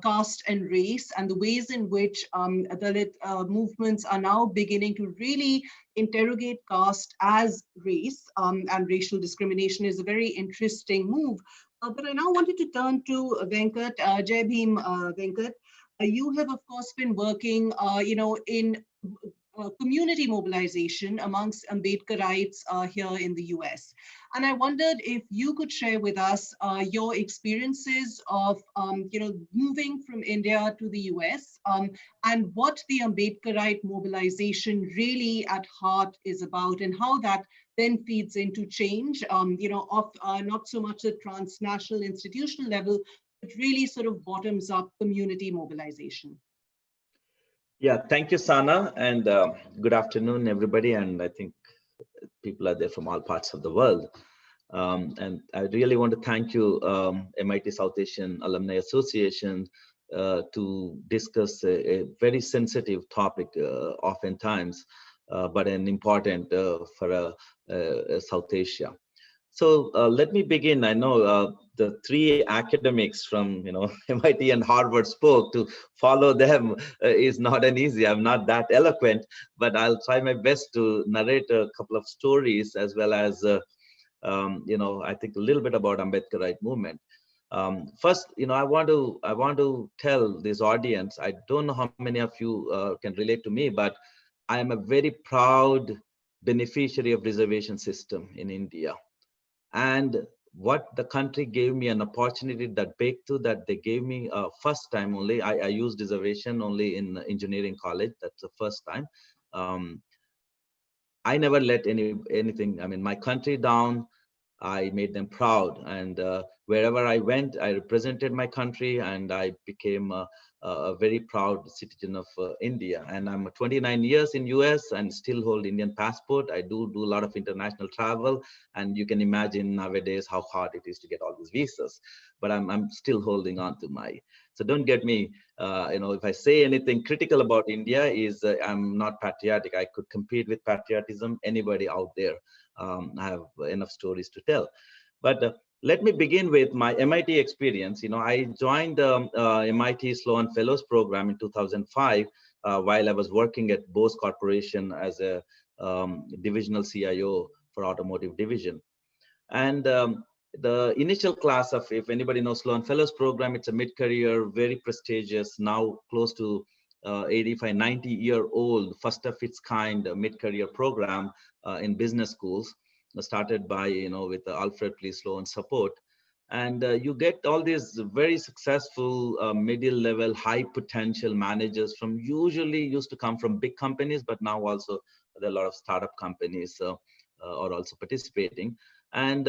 caste and race and the ways in which Dalit movements are now beginning to really interrogate caste as race and racial discrimination is a very interesting move. But I now wanted to turn to Venkat. Jai Bhim, Venkat. You have, of course, been working, in community mobilization amongst ambedkarites here in the US. And I wondered if you could share with us your experiences of moving from India to the US and what the ambedkarite mobilization really at heart is about, and how that then feeds into change, of not so much the transnational institutional level, but really sort of bottoms up community mobilization. Yeah, thank you, Sana, and good afternoon, everybody. And I think people are there from all parts of the world. And I really want to thank you, MIT South Asian Alumni Association, to discuss a very sensitive topic, oftentimes, but an important for South Asia. So let me begin. I know the three academics from MIT and Harvard spoke. To follow them is not an easy. I'm not that eloquent, but I'll try my best to narrate a couple of stories, as well as I think a little bit about Ambedkarite movement. First, I want to tell this audience. I don't know how many of you can relate to me, but I am a very proud beneficiary of reservation system in India. And what the country gave me an opportunity, that breakthrough that they gave me first time only. I used reservation only in engineering college. That's the first time. I never let anything, my country down. I made them proud, and wherever I went, I represented my country, and I became a very proud citizen of India. And I'm 29 years in US and still hold Indian passport. I do a lot of international travel, and you can imagine nowadays how hard it is to get all these visas. But I'm still holding on to so don't get me, if I say anything critical about India, is I'm not patriotic. I could compete with patriotism, anybody out there. I have enough stories to tell. But let me begin with my MIT experience. I joined MIT Sloan Fellows Program in 2005 while I was working at Bose Corporation as a divisional CIO for automotive division. And the initial class of, if anybody knows Sloan Fellows Program, it's a mid-career, very prestigious, now close to 85, 90-year-old, first of its kind mid-career program in business schools, started by, with Alfred P. Sloan support. And you get all these very successful middle level, high potential managers from usually used to come from big companies, but now also there are a lot of startup companies are also participating. And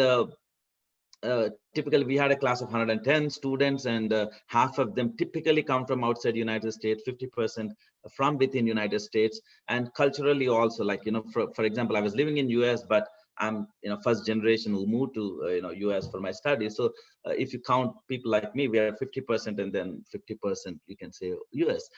typically we had a class of 110 students, and half of them typically come from outside United States, 50% from within United States, and culturally also, like, for example, I was living in US, but I'm first generation who moved to US for my studies. So if you count people like me, we are 50%, and then 50% you can say US.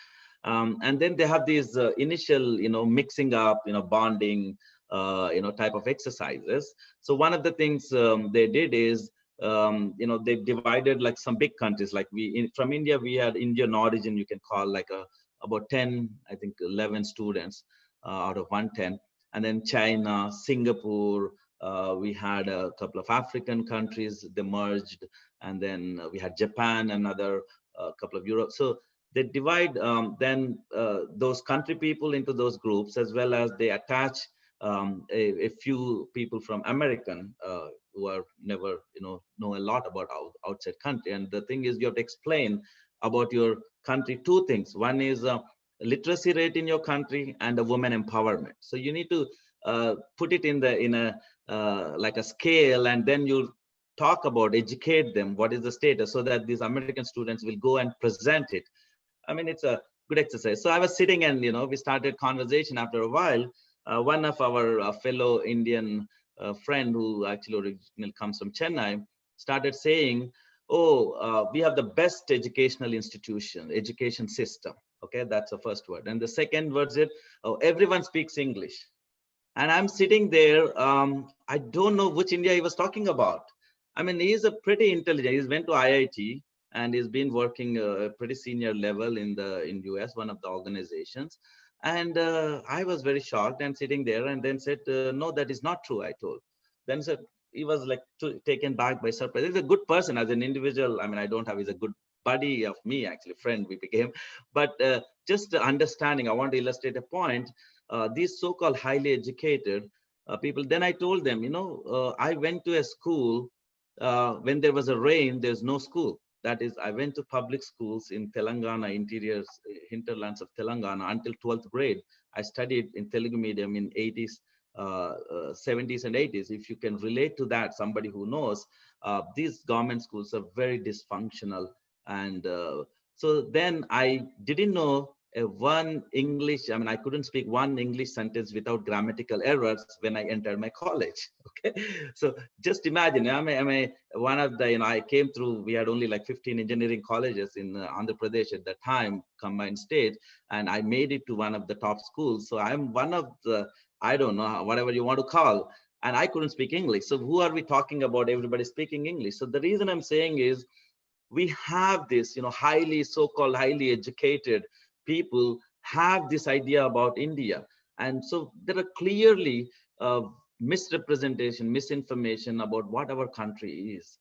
And then they have these initial mixing up, bonding type of exercises. So one of the things they did is they divided like some big countries, like from India, we had Indian origin, you can call like about 10, I think 11 students out of 110. And then China, Singapore, we had a couple of African countries, they merged. And then we had Japan, another couple of Europe. So they divide then those country people into those groups, as well as they attach a few people from American who are never know a lot about outside country. And the thing is, you have to explain about your country two things. One is literacy rate in your country and the women empowerment. So you need to put it in a like a scale, and then you talk about, educate them, what is the status, so that these American students will go and present it. I mean, it's a good exercise. So I was sitting, and we started conversation. After a while, one of our fellow Indian friend, who actually originally comes from Chennai, started saying, oh, we have the best education system. Okay, that's the first word. And the second word is, oh, everyone speaks English. And I'm sitting there, I don't know which India he was talking about. I mean, he's a pretty intelligent, he's went to IIT, and he's been working a pretty senior level in US, one of the organizations. And I was very shocked and sitting there, and then said, no, that is not true, I told. Then said, he was like taken back by surprise. He's a good person as an individual. I mean, I don't have, he's a good buddy of me, actually, friend we became. But just understanding, I want to illustrate a point. These so-called highly educated people, then I told them, I went to a school when there was a rain, there's no school. That is, I went to public schools in Telangana, hinterlands of Telangana, until 12th grade. I studied in Telugu medium in 80s, 70s and 80s. If you can relate to that, somebody who knows, these government schools are very dysfunctional. And so then I didn't know one English, I mean, I couldn't speak one English sentence without grammatical errors when I entered my college. Okay, so just imagine, one of the, I came through, we had only like 15 engineering colleges in Andhra Pradesh at that time, combined state, and I made it to one of the top schools. So I'm one of the, I don't know, whatever you want to call, and I couldn't speak English. So who are we talking about? Everybody speaking English. So the reason I'm saying is, we have this, so-called highly educated people have this idea about India. And so there are clearly misrepresentation, misinformation about what our country is.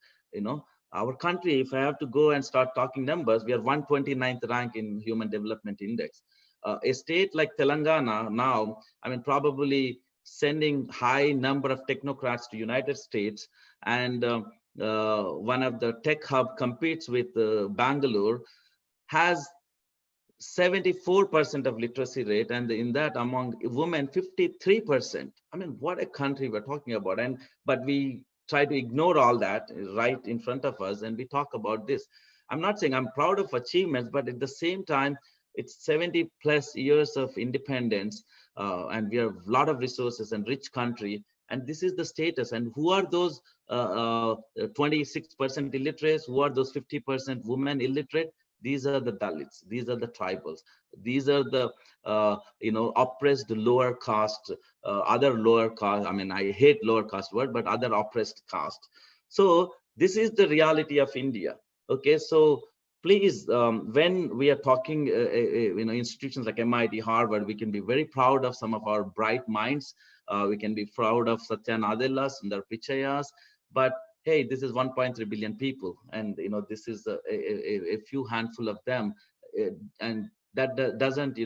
Our country, if I have to go and start talking numbers, we are 129th rank in Human Development Index. A state like Telangana now, I mean, probably sending high number of technocrats to United States, and one of the tech hub competes with Bangalore, has 74% of literacy rate, and in that among women 53%. I mean, what a country we're talking about. But we try to ignore all that right in front of us, and we talk about this. I'm not saying I'm proud of achievements, but at the same time, it's 70 plus years of independence, and we have a lot of resources and rich country, and this is the status. And who are those 26% illiterates? Who are those 50% women illiterate? These are the Dalits, these are the tribals, these are the oppressed lower caste, other lower caste. I mean, I hate lower caste word, but other oppressed caste. So this is the reality of India. Okay, so please, when we are talking, institutions like MIT, Harvard, we can be very proud of some of our bright minds. We can be proud of Satya Nadella, Sundar Pichayas, but hey, this is 1.3 billion people, and this is a few handful of them, and that doesn't,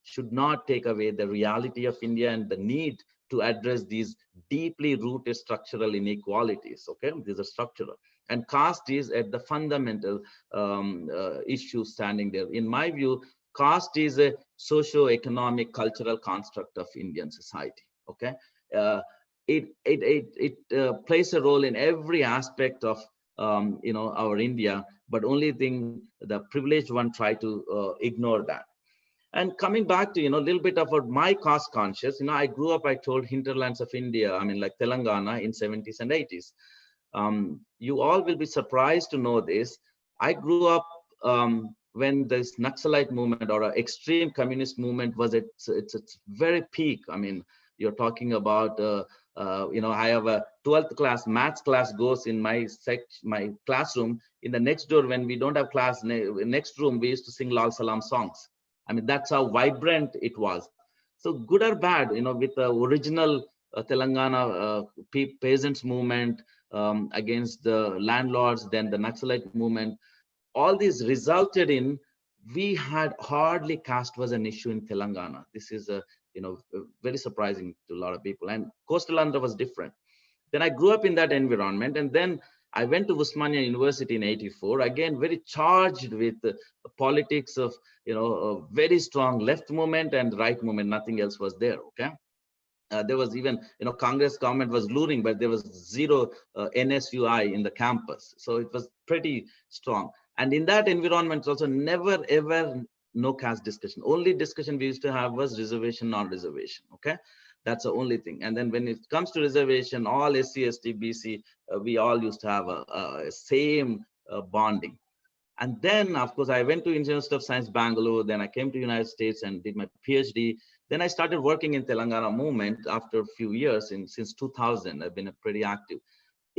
should not take away the reality of India and the need to address these deeply rooted structural inequalities. Okay, these are structural, and caste is at the fundamental issue standing there. In my view, caste is a socio-economic cultural construct of Indian society. Okay. it plays a role in every aspect of our India, but only thing the privileged one try to ignore that. And coming back to a little bit about my caste conscious, I grew up, I told, hinterlands of India, I mean like Telangana in 70s and 80s. You all will be surprised to know this. I grew up when this Naxalite movement or an extreme communist movement was at its very peak. I mean, you're talking about, I have a 12th class maths class goes in my classroom. In the next door, when we don't have class, next room, we used to sing Lal Salam songs. I mean, that's how vibrant it was. So good or bad, with the original Telangana peasants movement against the landlords, then the Naxalite movement, all these resulted in, we had hardly caste was an issue in Telangana. This is very surprising to a lot of people. And coastal Andhra was different. Then I grew up in that environment, and then I went to Osmania University in '84, again, very charged with the politics of, a very strong left movement and right movement. Nothing else was there, okay? There was even, Congress government was luring, but there was zero NSUI in the campus. So it was pretty strong. And in that environment also never, ever, no caste discussion. Only discussion we used to have was reservation, non-reservation, okay? That's the only thing. And then when it comes to reservation, all SC, ST, BC, we all used to have a same bonding. And then, of course, I went to University of Science, Bangalore. Then I came to United States and did my PhD. Then I started working in Telangana movement after a few years. Since 2000, I've been pretty active.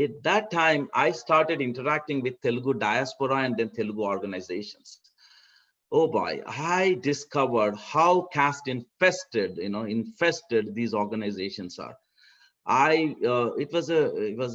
At that time, I started interacting with Telugu diaspora and then Telugu organizations. Oh boy, I discovered how caste infested these organizations are. It was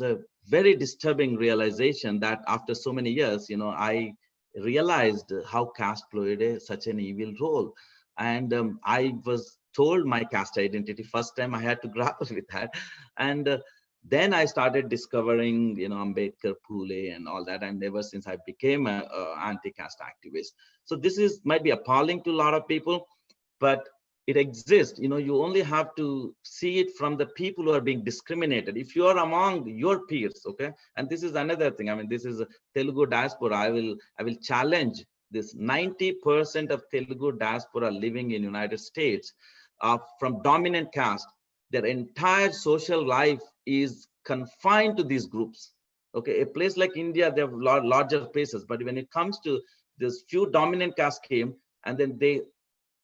a very disturbing realization that after so many years, I realized how caste played such an evil role. And I was told my caste identity. First time I had to grapple with that. And then I started discovering, Ambedkar, Phule and all that. And ever since I became an anti-caste activist. So this might be appalling to a lot of people, but it exists. You only have to see it from the people who are being discriminated. If you are among your peers, okay? And this is another thing. I mean, this is a Telugu diaspora. I will challenge this. 90% of Telugu diaspora living in United States are from dominant caste. Their entire social life is confined to these groups. Okay, a place like India, they have larger places, but when it comes to this few dominant caste came, and then they,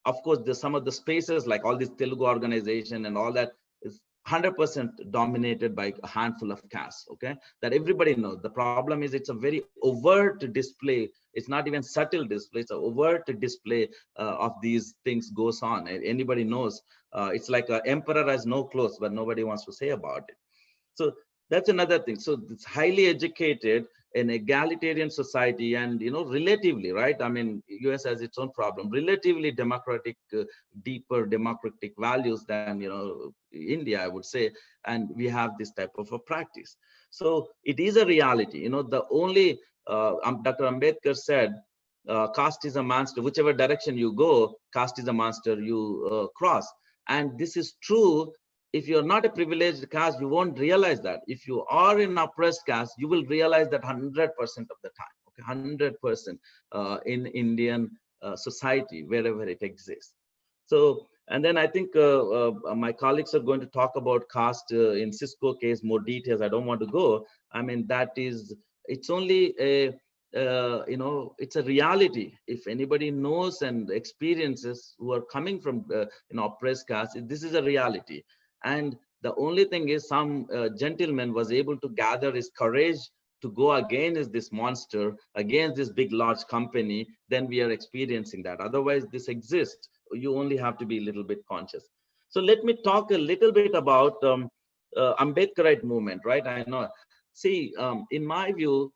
of course, there's some of the spaces like all this Telugu organization and all that is 100% dominated by a handful of castes, okay? That everybody knows. The problem is it's a very overt display. It's not even subtle display. It's an overt display of these things goes on. Anybody knows. It's like an emperor has no clothes, but nobody wants to say about it. So that's another thing. So it's highly educated, an egalitarian society, and relatively, right? I mean, US has its own problem, relatively democratic, deeper democratic values than India, I would say, and we have this type of a practice. So it is a reality. The only Dr. Ambedkar said, caste is a monster. Whichever direction you go, caste is a monster you cross. And this is true. If you're not a privileged caste, you won't realize that. If you are in oppressed caste, you will realize that 100% of the time, okay, 100% in Indian society, wherever it exists. So, and then I think my colleagues are going to talk about caste in Cisco case, more details. I don't want to go. I mean, it's only a, it's a reality. If anybody knows and experiences who are coming from oppressed caste, this is a reality. And the only thing is some gentleman was able to gather his courage to go against this monster, against this big, large company, then we are experiencing that. Otherwise, this exists. You only have to be a little bit conscious. So let me talk a little bit about Ambedkarite movement, right? I know. See, in my view,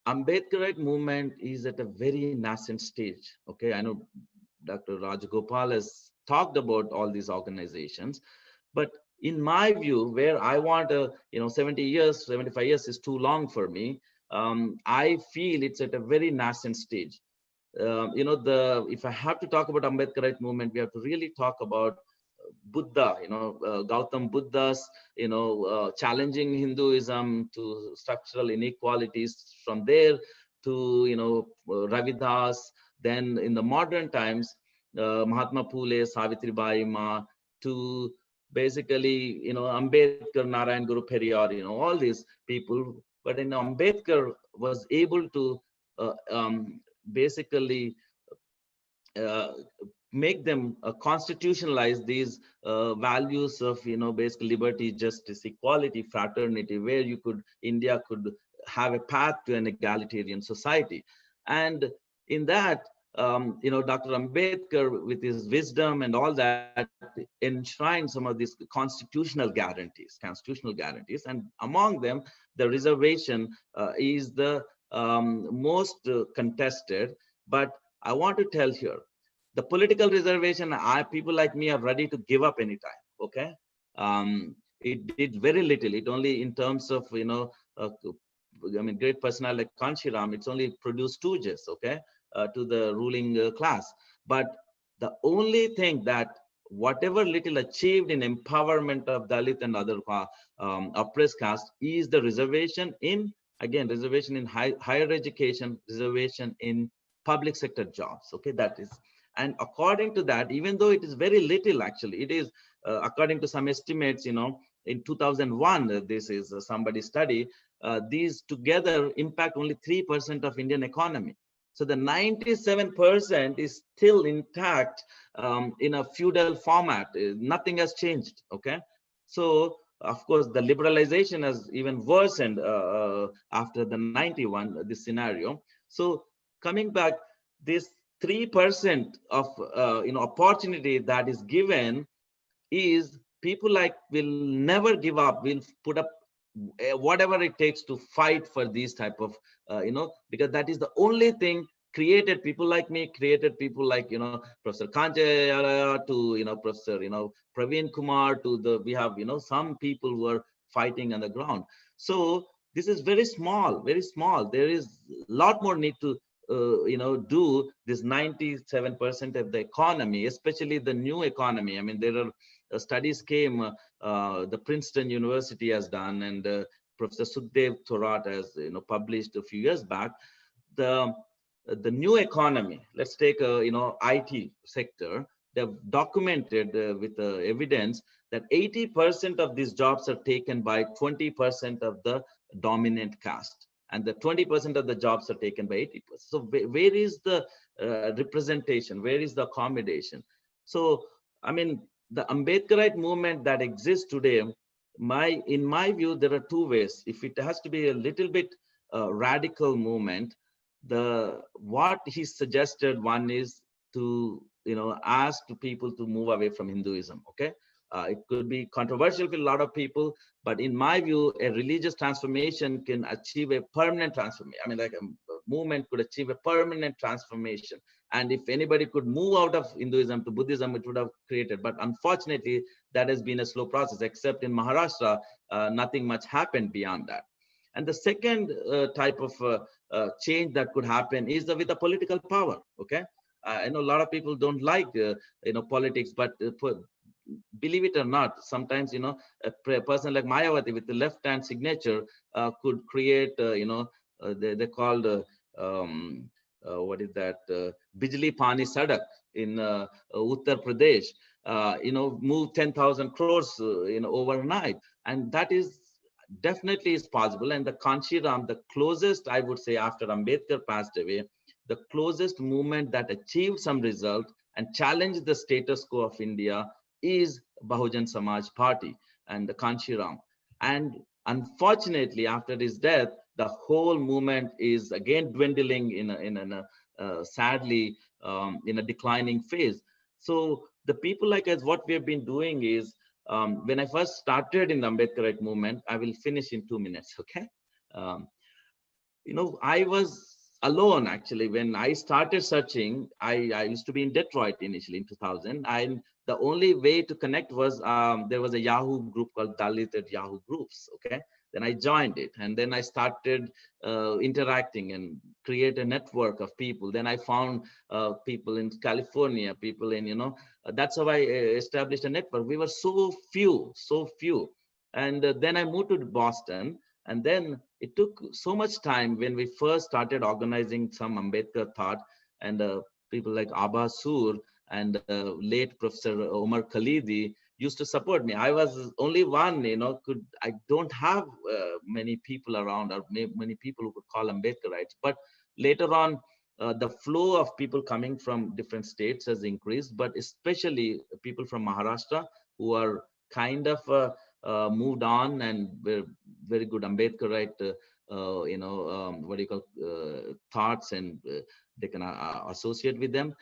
Ambedkarite movement is at a very nascent stage. Okay, I know Dr. Rajagopal has talked about all these organizations, but in my view, where I want 70 years, 75 years is too long for me. I feel it's at a very nascent stage. If I have to talk about Ambedkarite movement, we have to really talk about Buddha, Gautam Buddha's, challenging Hinduism to structural inequalities, from there to, Ravidas. Then in the modern times, Mahatma Phule, Savitribai Ma, to basically, Ambedkar, Narayan Guru Periyar, all these people. But Ambedkar was able to basically uh, make them constitutionalize these values of, basic liberty, justice, equality, fraternity, where India could have a path to an egalitarian society. And in that, Dr. Ambedkar, with his wisdom and all that, enshrined some of these constitutional guarantees. And among them, the reservation is the most contested. But I want to tell here, the political reservation, people like me are ready to give up anytime. Okay, it did very little. It only, in terms of, great personality like Kanshiram, it's only produced stooges, okay, to the ruling class. But the only thing that whatever little achieved in empowerment of Dalit and other oppressed caste is the reservation in, again, reservation in higher education, reservation in public sector jobs. Okay, that is. And according to that, even though it is very little, actually, it is, according to some estimates, in 2001, this is somebody's study, these together impact only 3% of Indian economy. So the 97% is still intact in a feudal format. Nothing has changed, okay? So, of course, the liberalization has even worsened after the 91, this scenario. So coming back, this 3% of opportunity that is given is, people like will never give up, will put up whatever it takes to fight for these type of because that is the only thing created people like me, created people like Professor Kanje to Professor Praveen Kumar, to we have some people who are fighting on the ground. So this is very small, very small. There is a lot more need to do this 97% of the economy, especially the new economy. I mean, there are studies came, the Princeton University has done, and Professor Sukhdev Thorat has published a few years back. The new economy, let's take IT sector. They've documented with evidence that 80% of these jobs are taken by 20% of the dominant caste, and the 20% of the jobs are taken by 80%. So where is the representation? Where is the accommodation? So, I mean, the Ambedkarite movement that exists today, in my view, there are two ways. If it has to be a little bit radical movement, what he suggested, one is to ask to people to move away from Hinduism. Okay, it could be controversial for a lot of people, but in my view, a religious transformation can achieve a permanent transformation. I mean, like a movement could achieve a permanent transformation. And if anybody could move out of Hinduism to Buddhism, it would have created. But unfortunately, that has been a slow process, except in Maharashtra, nothing much happened beyond that. And the second type of change that could happen is with the political power. Okay, I know a lot of people don't like politics, but believe it or not, sometimes a person like Mayawati with the left-hand signature could create they called what is that, Bijli Pani Sadak in Uttar Pradesh, move 10,000 crores overnight, and that is definitely is possible. And the Kanshiram, the closest, I would say, after Ambedkar passed away, the closest movement that achieved some result and challenged the status quo of India is Bahujan Samaj Party and the Kanshiram. And unfortunately, after his death, the whole movement is again dwindling sadly in a declining phase. So the people like us, what we have been doing is, when I first started in the Ambedkarite movement, I will finish in 2 minutes, okay? I was alone actually. When I started searching, I used to be in Detroit initially in 2000, and the only way to connect was, there was a Yahoo group called Dalit at Yahoo Groups, okay? Then I joined it, and then I started interacting and create a network of people. Then I found people in California, people in, that's how I established a network. We were so few. And then I moved to Boston. And then it took so much time when we first started organizing some Ambedkar thought, and people like Abba Sur and late Professor Omar Khalidi used to support me. I was only one, I don't have many people around, or many people who could call Ambedkarites. But later on, the flow of people coming from different states has increased, but especially people from Maharashtra who are kind of moved on and were very good Ambedkarite, thoughts, and they can associate with them.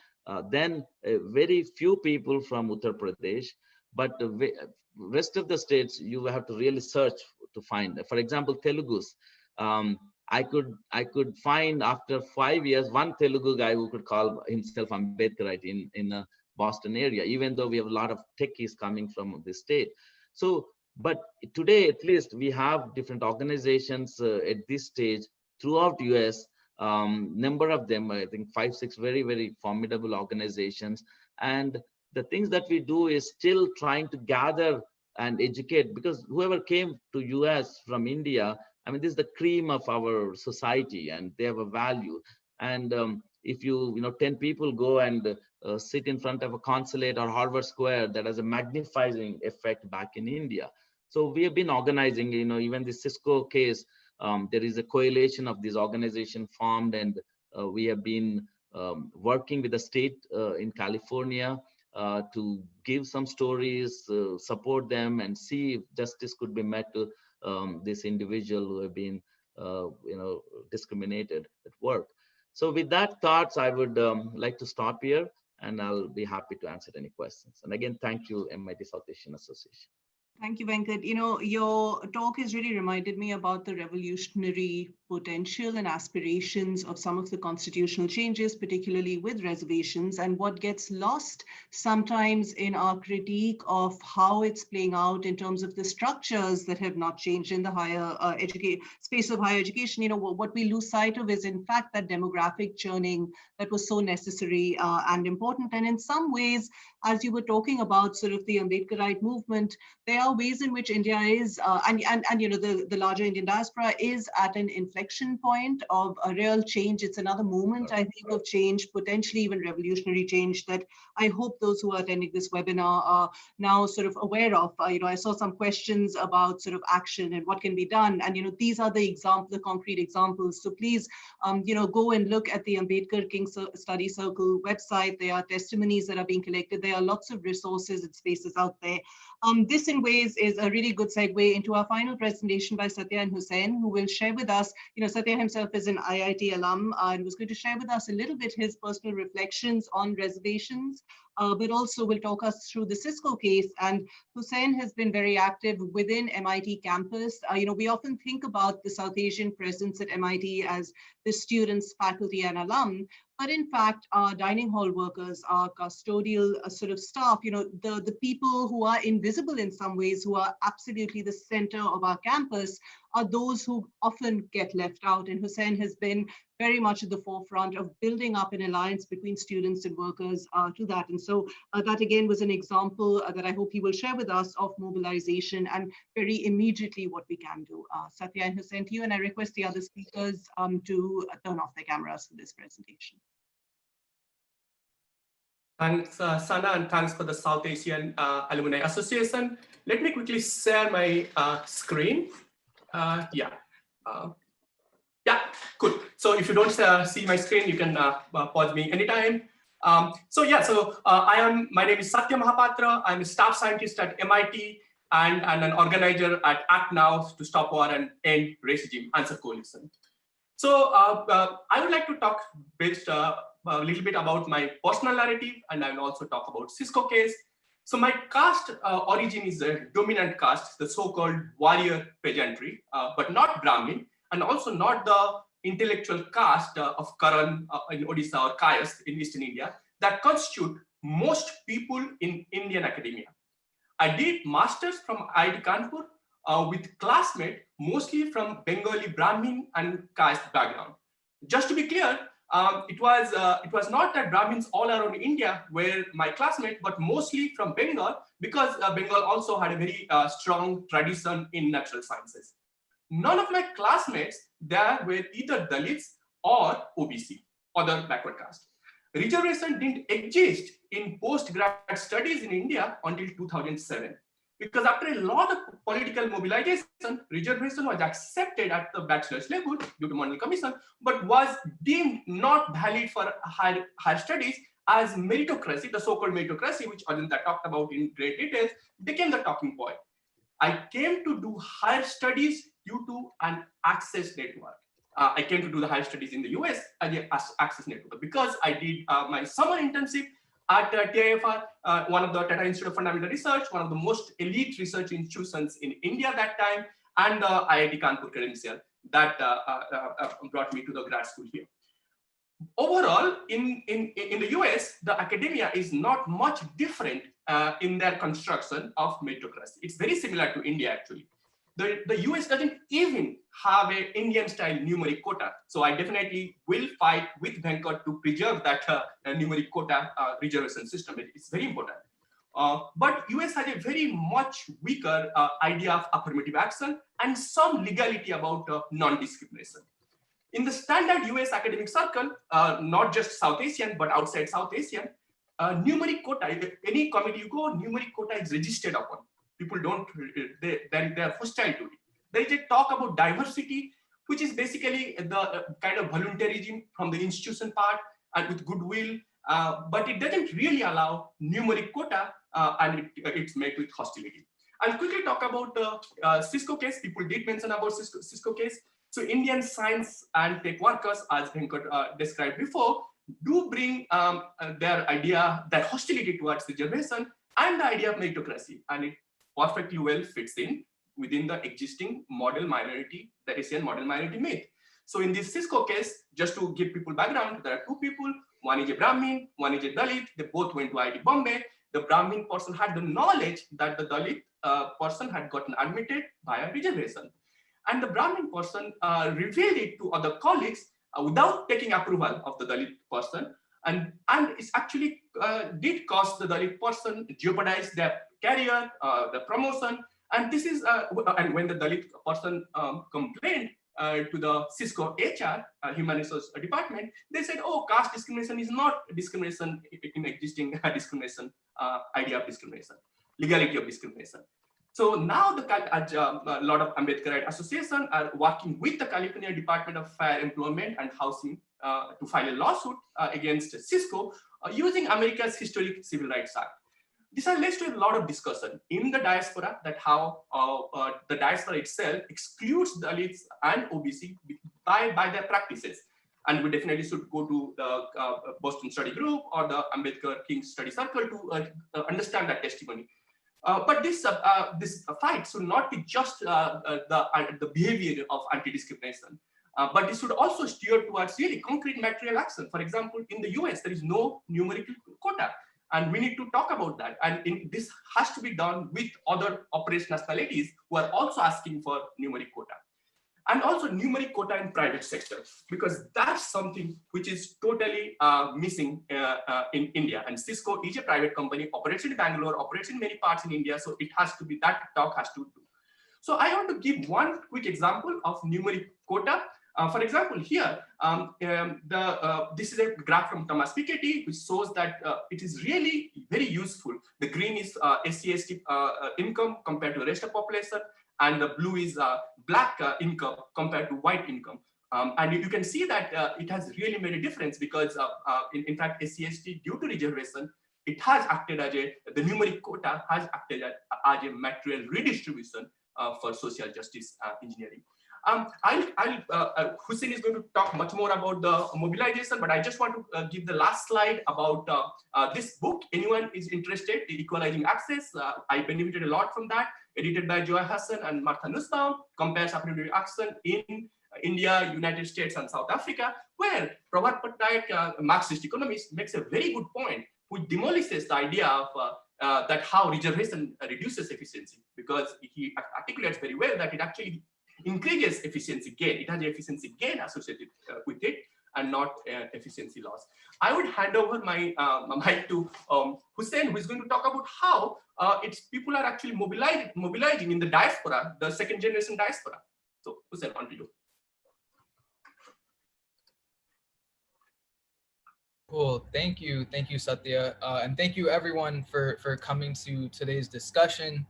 Then very few people from Uttar Pradesh, but the rest of the states you have to really search to find. For example, Telugus. I could find after 5 years one Telugu guy who could call himself Ambedkarite in the Boston area, even though we have a lot of techies coming from the state. So, but today at least we have different organizations at this stage throughout US. Number of them, I think 5, 6 very, very formidable organizations. And the things that we do is still trying to gather and educate, because whoever came to US from India, I mean, this is the cream of our society and they have a value. And if 10 people go and sit in front of a consulate or Harvard Square, that has a magnifying effect back in India. So we have been organizing, even the Cisco case, there is a coalition of this organization formed, and we have been working with the state in California to give some stories, support them, and see if justice could be met to this individual who have been, discriminated at work. So with that thoughts, I would like to stop here, and I'll be happy to answer any questions. And again, thank you, MIT South Asian Association. Thank you, Venkat. Your talk has really reminded me about the revolutionary potential and aspirations of some of the constitutional changes, particularly with reservations, and what gets lost sometimes in our critique of how it's playing out in terms of the structures that have not changed in the higher space of higher education. What we lose sight of is, in fact, that demographic churning that was so necessary and important. And in some ways, as you were talking about sort of the Ambedkarite movement, there are ways in which India is, the larger Indian diaspora is at an inflection point of a real change. It's another moment, I think, of change, potentially even revolutionary change, that I hope those who are attending this webinar are now sort of aware of. I saw some questions about sort of action and what can be done. And, these are the concrete examples. So please, go and look at the Ambedkar King Study Circle website. There are testimonies that are being collected. There are lots of resources and spaces out there. This in ways is a really good segue into our final presentation by Satya and Husayn, who will share with us, Satya himself is an IIT alum and was going to share with us a little bit his personal reflections on reservations, but also will talk us through the Cisco case. And Husayn has been very active within MIT campus. We often think about the South Asian presence at MIT as the students, faculty, and alum. But in fact, our dining hall workers, our custodial sort of staff, the people who are invisible in some ways, who are absolutely the center of our campus, are those who often get left out. And Husayn has been very much at the forefront of building up an alliance between students and workers to that. And so that again was an example that I hope he will share with us of mobilization and very immediately what we can do. Satya and Husayn, to you, and I request the other speakers to turn off their cameras for this presentation. Thanks, Sana, and thanks for the South Asian Alumni Association. Let me quickly share my screen. Yeah, cool. So if you don't see my screen, you can pause me anytime. My name is Satya Mahapatra. I'm a staff scientist at MIT and an organizer at Act Now to Stop War and End Racism Answer Coalition. So I would like to talk a little bit about my personal narrative, and I will also talk about Cisco case. So my caste origin is a dominant caste, the so-called warrior peasantry, but not Brahmin, and also not the intellectual caste of Karan in Odisha or Kayas in Eastern India that constitute most people in Indian academia. I did masters from IIT Kanpur with classmates mostly from Bengali Brahmin and caste background. Just to be clear, it was not that Brahmins all around India were my classmates, but mostly from Bengal, because Bengal also had a very strong tradition in natural sciences. None of my classmates there were either Dalits or OBC, other backward caste. Reservation didn't exist in post-grad studies in India until 2007. Because after a lot of political mobilization, reservation was accepted at the bachelor's level due to Monel Commission, but was deemed not valid for higher studies, as meritocracy, the so-called meritocracy, which Ajanta talked about in great details, became the talking point. I came to do higher studies due to an access network. I came to do the higher studies in the US as an access network because I did my summer internship at TIFR, one of the Tata Institute of Fundamental Research, one of the most elite research institutions in India that time, and IIT Kanpur credential that brought me to the grad school here. Overall, in the US, the academia is not much different in their construction of meritocracy. It's very similar to India, actually. The US doesn't even have an Indian-style numeric quota. So I definitely will fight with Venkat to preserve that numeric quota reservation system. It's very important. But US has a very much weaker idea of affirmative action and some legality about non-discrimination. In the standard US academic circle, not just South Asian, but outside South Asian, numeric quota, any committee you go, numeric quota is registered upon. People don't, they're hostile to it. There is a talk about diversity, which is basically the kind of voluntarism from the institution part and with goodwill, but it doesn't really allow numeric quota and it's met with hostility. I'll quickly talk about the Cisco case. People did mention about Cisco case. So Indian science and tech workers, as Venkat described before, do bring their idea, their hostility towards reservation and the idea of meritocracy, and it perfectly well fits in within the existing model minority, the Asian model minority myth. So in this Cisco case, just to give people background, there are two people, one is a Brahmin, one is a Dalit, they both went to IIT Bombay. The Brahmin person had the knowledge that the Dalit person had gotten admitted via reservation. And the Brahmin person revealed it to other colleagues without taking approval of the Dalit person. And it actually did cost the Dalit person, jeopardize their career, the promotion. And this is, and when the Dalit person complained to the Cisco HR, Human Resource Department, they said, oh, caste discrimination is not discrimination in existing discrimination, idea of discrimination, legality of discrimination. So now a lot of Ambedkarite associations are working with the California Department of Fair Employment and Housing to file a lawsuit against Cisco using America's Historic Civil Rights Act. This has led to a lot of discussion in the diaspora that how the diaspora itself excludes Dalits and OBC by their practices. And we definitely should go to the Boston Study Group or the Ambedkar King Study Circle to understand that testimony. But this fight should not be just the behavior of anti-discrimination, but it should also steer towards really concrete material action. For example, in the US, there is no numerical quota, and we need to talk about that. And this has to be done with other oppressed nationalities who are also asking for numeric quota. And also numeric quota in private sector, because that's something which is totally missing in India. And Cisco is a private company, operates in Bangalore, operates in many parts in India. So it has to be, that talk has to do. So I want to give one quick example of numeric quota. For example, here, this is a graph from Thomas Piketty, which shows that it is really very useful. The green is SC/ST income compared to the rest of population, and the blue is black income compared to white income. And you can see that it has really made a difference because in fact, SC/ST due to reservation, it has acted as the numeric quota has acted as a material redistribution for social justice engineering. Husayn is going to talk much more about the mobilization, but I just want to give the last slide about this book. Anyone is interested in equalizing access? I benefited a lot from that. Edited by Joy Hassan and Martha Nussbaum, compares affirmative action in India, United States, and South Africa, where Prabhat Patnaik, Marxist economist, makes a very good point, which demolishes the idea of that how reservation reduces efficiency, because he articulates very well that it actually increases efficiency gain. It has an efficiency gain associated with it. and not efficiency loss. I would hand over my mic to Husayn, who is going to talk about how people are actually mobilizing in the diaspora, the second generation diaspora. So Husayn, on to you. Cool. Thank you, Satya, and thank you everyone for coming to today's discussion,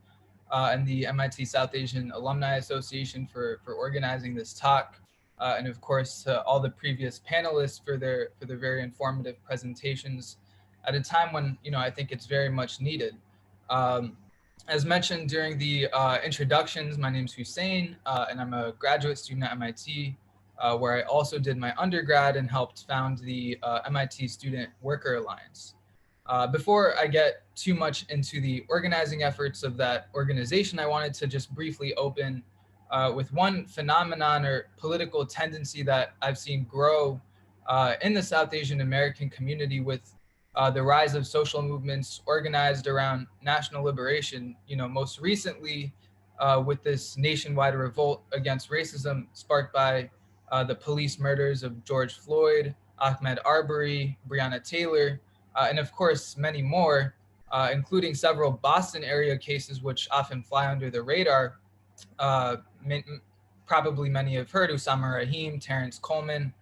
and the MIT South Asian Alumni Association for organizing this talk, and of course all the previous panelists for their very informative presentations at a time when I think it's very much needed. As mentioned during the introductions, my name's Husayn, and I'm a graduate student at MIT. Where I also did my undergrad and helped found the MIT Student Worker Alliance. Before I get too much into the organizing efforts of that organization, I wanted to just briefly open with one phenomenon or political tendency that I've seen grow in the South Asian American community with the rise of social movements organized around national liberation. Most recently with this nationwide revolt against racism sparked by the police murders of George Floyd, Ahmaud Arbery, Breonna Taylor, and of course, many more, including several Boston area cases, which often fly under the radar. Probably many have heard: Osama Rahim, Terrence Coleman,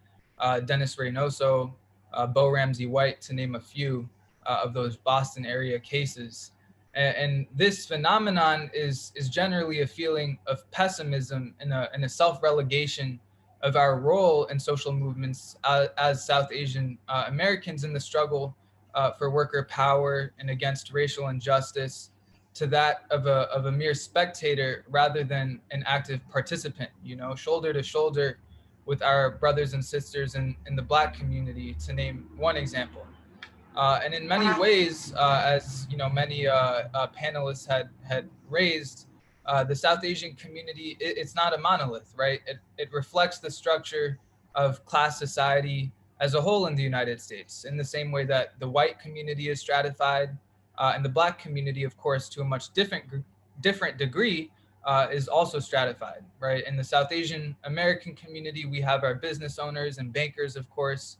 Dennis Reynoso, Bo Ramsey White, to name a few of those Boston area cases. And this phenomenon is generally a feeling of pessimism and a self-relegation of our role in social movements as South Asian Americans in the struggle for worker power and against racial injustice, to that of a mere spectator rather than an active participant, shoulder to shoulder with our brothers and sisters in the Black community, to name one example. And in many ways, as many panelists had raised, the South Asian community, it's not a monolith, right? It reflects the structure of class society as a whole in the United States, in the same way that the white community is stratified, and the Black community, of course, to a much different degree, is also stratified, right? In the South Asian American community, we have our business owners and bankers, of course,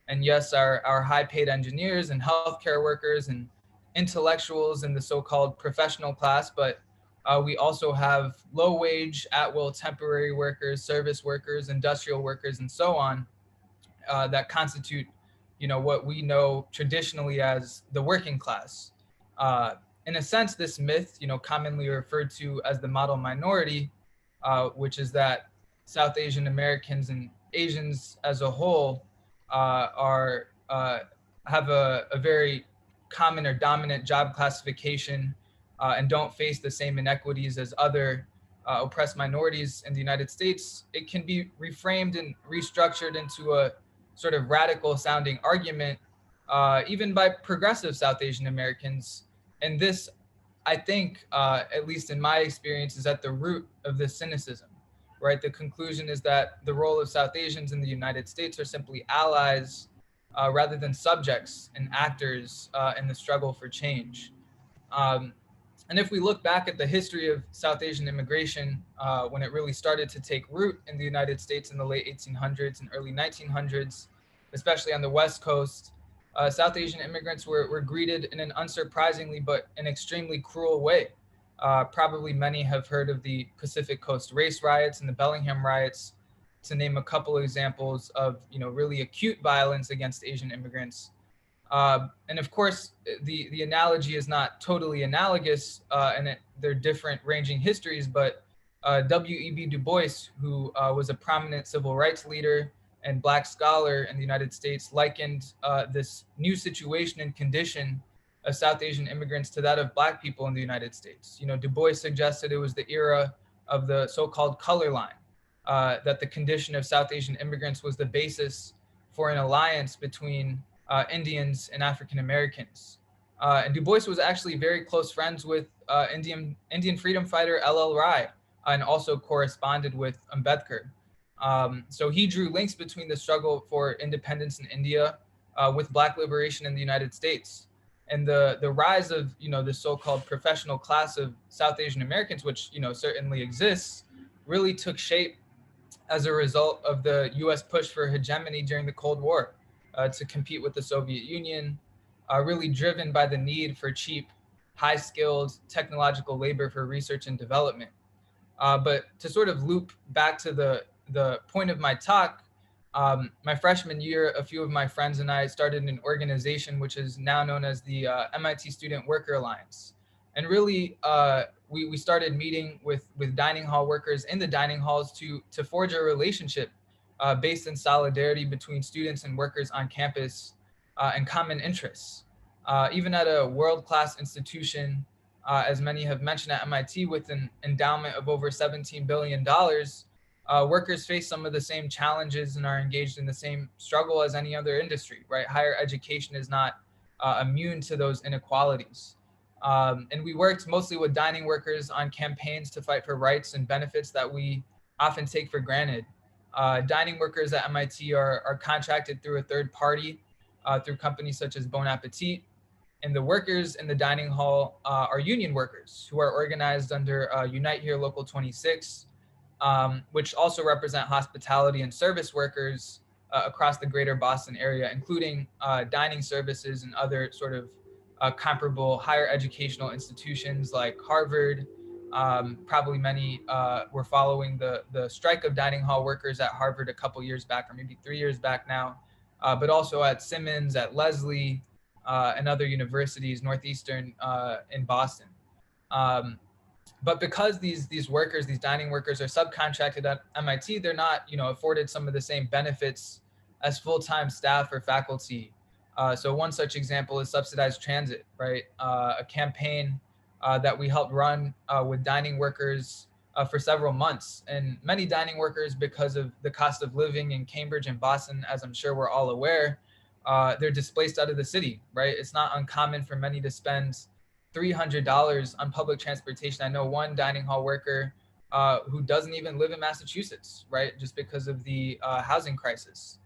and yes, our high-paid engineers and healthcare workers and intellectuals in the so-called professional class, but we also have low-wage, at-will temporary workers, service workers, industrial workers, and so on, that constitute, what we know traditionally as the working class. In a sense, this myth, commonly referred to as the model minority, which is that South Asian Americans and Asians as a whole have a very common or dominant job classification and don't face the same inequities as other oppressed minorities in the United States, it can be reframed and restructured into a sort of radical sounding argument, even by progressive South Asian Americans. And this, I think, at least in my experience, is at the root of this cynicism, right? The conclusion is that the role of South Asians in the United States are simply allies rather than subjects and actors in the struggle for change. And if we look back at the history of South Asian immigration, when it really started to take root in the United States in the late 1800s and early 1900s, especially on the West Coast, South Asian immigrants were greeted in an unsurprisingly but an extremely cruel way. Probably many have heard of the Pacific Coast race riots and the Bellingham riots, to name a couple of examples of really acute violence against Asian immigrants. And of course, the analogy is not totally analogous, and they're different ranging histories, but W.E.B. Du Bois, who was a prominent civil rights leader and Black scholar in the United States, likened this new situation and condition of South Asian immigrants to that of Black people in the United States. Du Bois suggested it was the era of the so-called color line, that the condition of South Asian immigrants was the basis for an alliance between Indians and African Americans. And Du Bois was actually very close friends with Indian freedom fighter L.L. Rai, and also corresponded with Ambedkar. So he drew links between the struggle for independence in India with Black liberation in the United States. And the rise of the so-called professional class of South Asian Americans, which certainly exists, really took shape as a result of the US push for hegemony during the Cold War to compete with the Soviet Union, really driven by the need for cheap, high-skilled technological labor for research and development. But to sort of loop back to the point of my talk, my freshman year, a few of my friends and I started an organization which is now known as the MIT Student Worker Alliance. And really, we started meeting with dining hall workers in the dining halls to forge a relationship based in solidarity between students and workers on campus and common interests. Even at a world-class institution, as many have mentioned at MIT, with an endowment of over $17 billion, workers face some of the same challenges and are engaged in the same struggle as any other industry, right? Higher education is not immune to those inequalities. And we worked mostly with dining workers on campaigns to fight for rights and benefits that we often take for granted. Dining workers at MIT are contracted through a third party, through companies such as Bon Appetit. And the workers in the dining hall are union workers who are organized under Unite Here Local 26, which also represent hospitality and service workers across the greater Boston area, including dining services and other sort of comparable higher educational institutions like Harvard. Probably many were following the strike of dining hall workers at Harvard a couple years back, or maybe 3 years back now, but also at Simmons, at Lesley, and other universities, Northeastern in Boston. But because these workers, these dining workers, are subcontracted at MIT, they're not, afforded some of the same benefits as full-time staff or faculty. So one such example is subsidized transit, right? A campaign that we helped run with dining workers for several months. And many dining workers, because of the cost of living in Cambridge and Boston, as I'm sure we're all aware, they're displaced out of the city, right? It's not uncommon for many to spend $300 on public transportation. I know one dining hall worker who doesn't even live in Massachusetts, right? Just because of the housing crisis.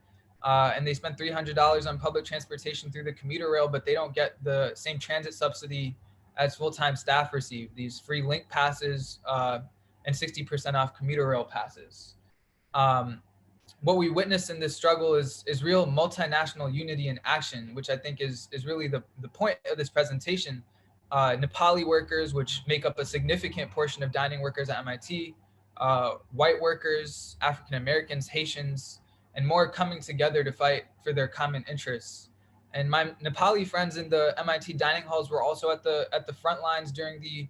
And they spend $300 on public transportation through the commuter rail, but they don't get the same transit subsidy as full-time staff receive, these free link passes and 60% off commuter rail passes. What we witnessed in this struggle is real multinational unity in action, which I think is really the point of this presentation. Nepali workers, which make up a significant portion of dining workers at MIT, white workers, African Americans, Haitians, and more coming together to fight for their common interests. And my Nepali friends in the MIT dining halls were also at the front lines during the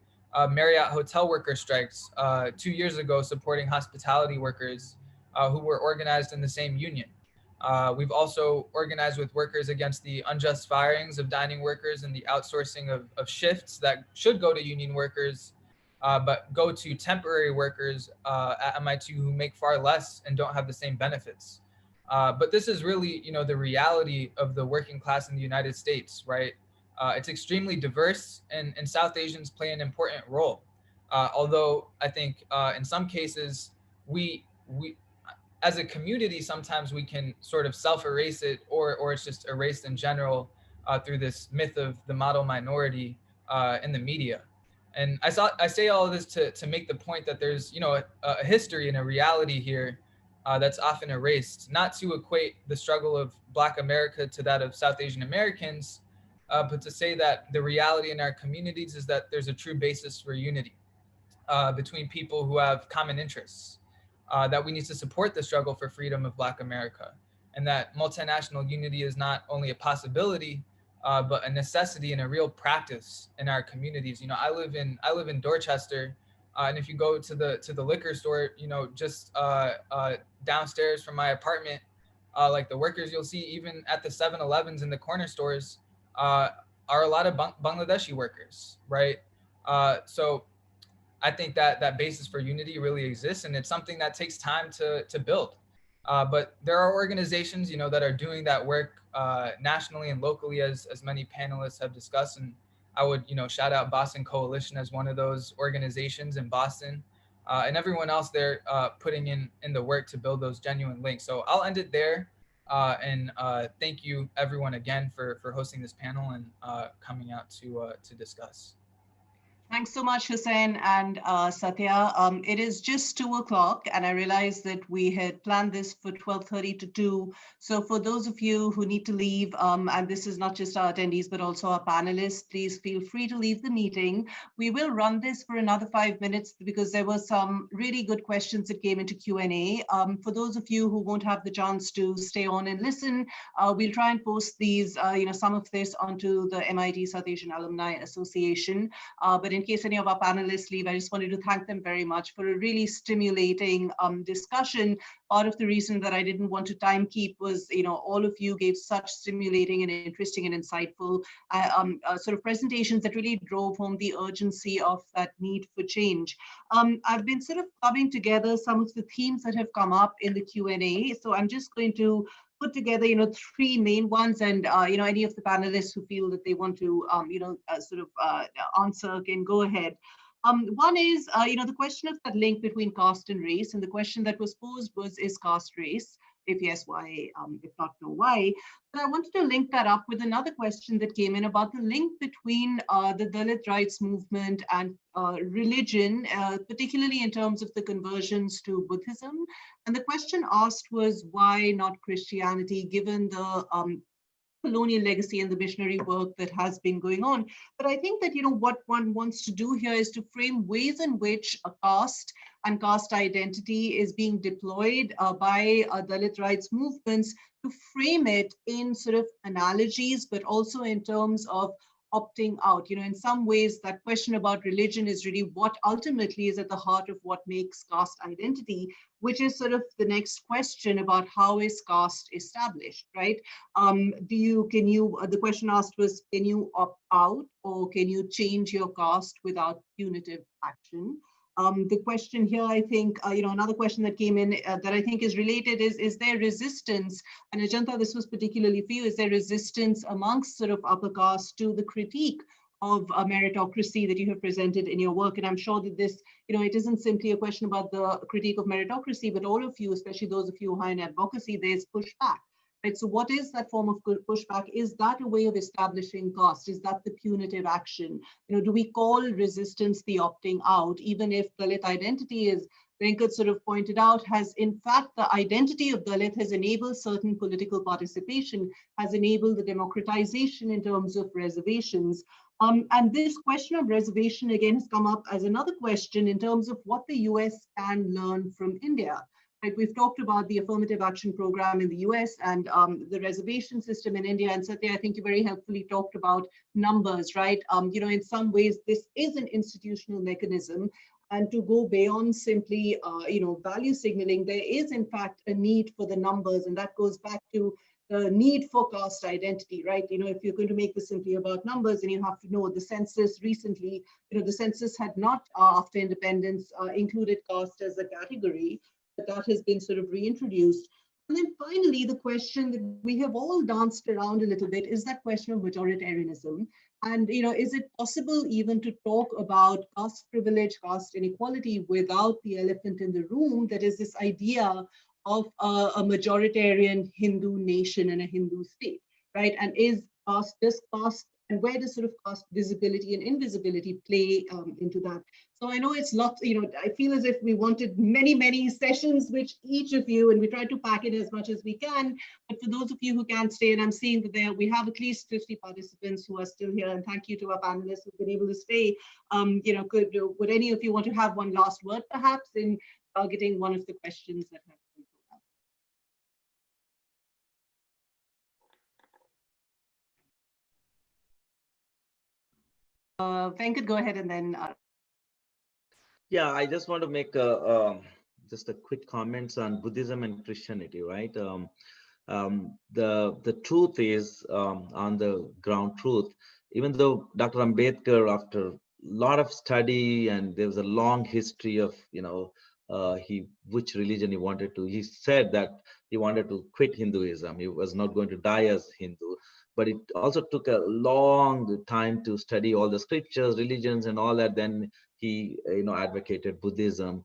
Marriott hotel worker strikes 2 years ago, supporting hospitality workers who were organized in the same union. We've also organized with workers against the unjust firings of dining workers and the outsourcing of shifts that should go to union workers, but go to temporary workers at MIT who make far less and don't have the same benefits. But this is really, the reality of the working class in the United States, right? It's extremely diverse, and South Asians play an important role. Although I think in some cases, we as a community, sometimes we can sort of self-erase it, or it's just erased in general through this myth of the model minority in the media. And I say all of this to make the point that there's, a history and a reality here that's often erased, not to equate the struggle of Black America to that of South Asian Americans, but to say that the reality in our communities is that there's a true basis for unity between people who have common interests, that we need to support the struggle for freedom of Black America, and that multinational unity is not only a possibility, but a necessity and a real practice in our communities. I live in Dorchester, and if you go to the liquor store, just downstairs from my apartment, like the workers you'll see even at the 7-Elevens in the corner stores are a lot of Bangladeshi workers, right? So I think that basis for unity really exists, and it's something that takes time to build. But there are organizations, that are doing that work nationally and locally, as many panelists have discussed. And I would, shout out Boston Coalition as one of those organizations in Boston, and everyone else there putting in the work to build those genuine links. So I'll end it there. And thank you everyone again for hosting this panel and coming out to discuss. Thanks so much, Husayn and Satya. It is just 2 o'clock, and I realized that we had planned this for 12:30 to 2. So for those of you who need to leave, and this is not just our attendees, but also our panelists, please feel free to leave the meeting. We will run this for another 5 minutes because there were some really good questions that came into Q&A. For those of you who won't have the chance to stay on and listen, we'll try and post these, some of this onto the MIT South Asian Alumni Association. But in case any of our panelists leave, I just wanted to thank them very much for a really stimulating discussion. Part of the reason that I didn't want to time keep was, all of you gave such stimulating and interesting and insightful sort of presentations that really drove home the urgency of that need for change. I've been sort of coming together some of the themes that have come up in the Q&A. So I'm just going to put together, 3 main ones, and any of the panelists who feel that they want to, answer can go ahead. One is, the question of that link between caste and race, and the question that was posed was, is caste race? If yes, why? If not, no, why? But I wanted to link that up with another question that came in about the link between the Dalit rights movement and religion, particularly in terms of the conversions to Buddhism. And the question asked was, why not Christianity, given the colonial legacy and the missionary work that has been going on. But I think that, what one wants to do here is to frame ways in which a caste and caste identity is being deployed by Dalit rights movements, to frame it in sort of analogies, but also in terms of opting out. In some ways, that question about religion is really what ultimately is at the heart of what makes caste identity, which is sort of the next question about how is caste established, right? The question asked was, can you opt out, or can you change your caste without punitive action? The question here, I think, another question that came in that I think is related is there resistance? And Ajanta, this was particularly for you, is there resistance amongst sort of upper caste to the critique of meritocracy that you have presented in your work? And I'm sure that this, it isn't simply a question about the critique of meritocracy, but all of you, especially those of you who are in advocacy, there's pushback. Right, so what is that form of pushback? Is that a way of establishing caste? Is that the punitive action? Do we call resistance the opting out, even if Dalit identity, is Venkat sort of pointed out, has in fact the identity of Dalit has enabled certain political participation, has enabled the democratization in terms of reservations. And this question of reservation again has come up as another question in terms of what the US can learn from India. Right, we've talked about the affirmative action program in the US and the reservation system in India. And Satya, I think you very helpfully talked about numbers, right? In some ways, this is an institutional mechanism. And to go beyond simply, value signaling, there is in fact a need for the numbers. And that goes back to the need for caste identity, right? If you're going to make this simply about numbers, then you have to know the census recently, the census had not, after independence, included caste as a category. But that has been sort of reintroduced. And then finally, the question that we have all danced around a little bit is that question of majoritarianism. And, is it possible even to talk about caste privilege, caste inequality without the elephant in the room? That is this idea of a majoritarian Hindu nation and a Hindu state, right? And does caste, and where does sort of caste visibility and invisibility play into that? So I know it's lots, I feel as if we wanted many, many sessions, which each of you, and we tried to pack it as much as we can, but for those of you who can't stay, and I'm seeing that we have at least 50 participants who are still here, and thank you to our panelists who've been able to stay. Would any of you want to have one last word, perhaps, in targeting one of the questions that have been put up? Venkat, go ahead, and then Yeah, I just want to make just a quick comments on Buddhism and Christianity, right? The truth is, on the ground truth, even though Dr. Ambedkar, after a lot of study, and there was a long history of, which religion he wanted to, he said that he wanted to quit Hinduism. He was not going to die as Hindu. But it also took a long time to study all the scriptures, religions, and all that. Then he, advocated Buddhism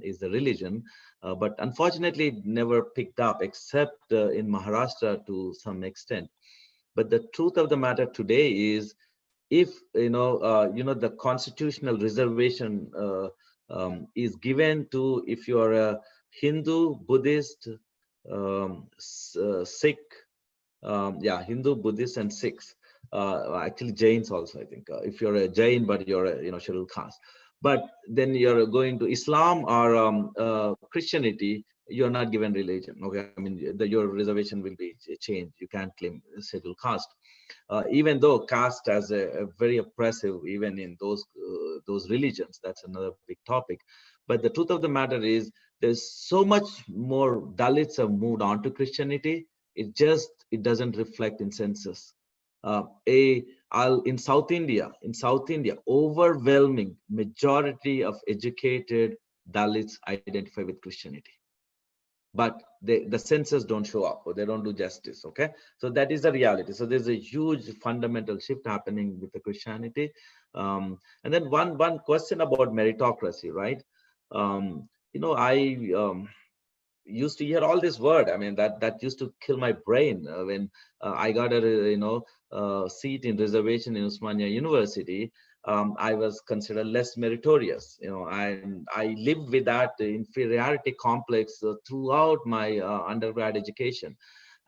is the religion. But unfortunately, it never picked up except in Maharashtra to some extent. But the truth of the matter today is, if the constitutional reservation is given to, if you are a Hindu, Buddhist, Sikh, Hindu, Buddhist, and Sikhs. Actually, Jains also, I think. If you're a Jain, but you're a scheduled caste, but then you're going to Islam or Christianity, you're not given religion. Okay, I mean, your reservation will be changed. You can't claim scheduled caste, even though caste as a very oppressive, even in those religions. That's another big topic. But the truth of the matter is, there's so much more Dalits have moved on to Christianity. It doesn't reflect in census. In South India, overwhelming majority of educated Dalits identify with Christianity, but the census don't show up, or they don't do justice. Okay, so that is the reality. So there's a huge fundamental shift happening with the Christianity. And then one question about meritocracy, right? I used to hear all this word. I mean, that used to kill my brain when I got a seat in reservation in Osmania University. I was considered less meritorious, and I lived with that inferiority complex throughout my undergrad education.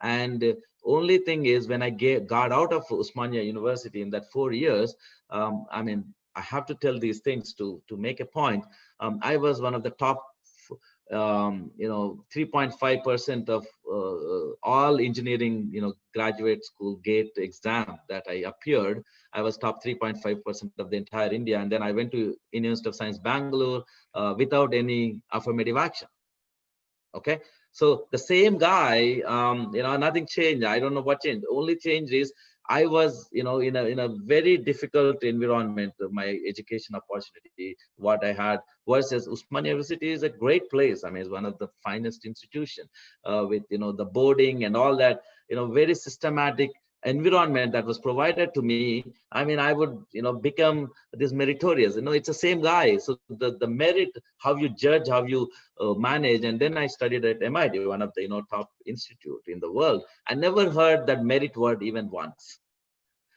And only thing is, when I got out of Osmania University in that 4 years, I mean, I have to tell these things to make a point. I was one of the top 3.5% of all engineering, graduate school gate exam that I appeared. I was top 3.5% of the entire India. And then I went to Indian Institute of Science, Bangalore, without any affirmative action. Okay. So the same guy, nothing changed. I don't know what changed. The only change is I was, in a very difficult environment of my education opportunity, what I had, versus Osmania University is a great place. I mean, it's one of the finest institutions with, the boarding and all that, very systematic environment that was provided to me. I mean, I would, become this meritorious. It's the same guy. So the merit, how you judge, how you manage. And then I studied at MIT, one of the, top institute in the world. I never heard that merit word even once.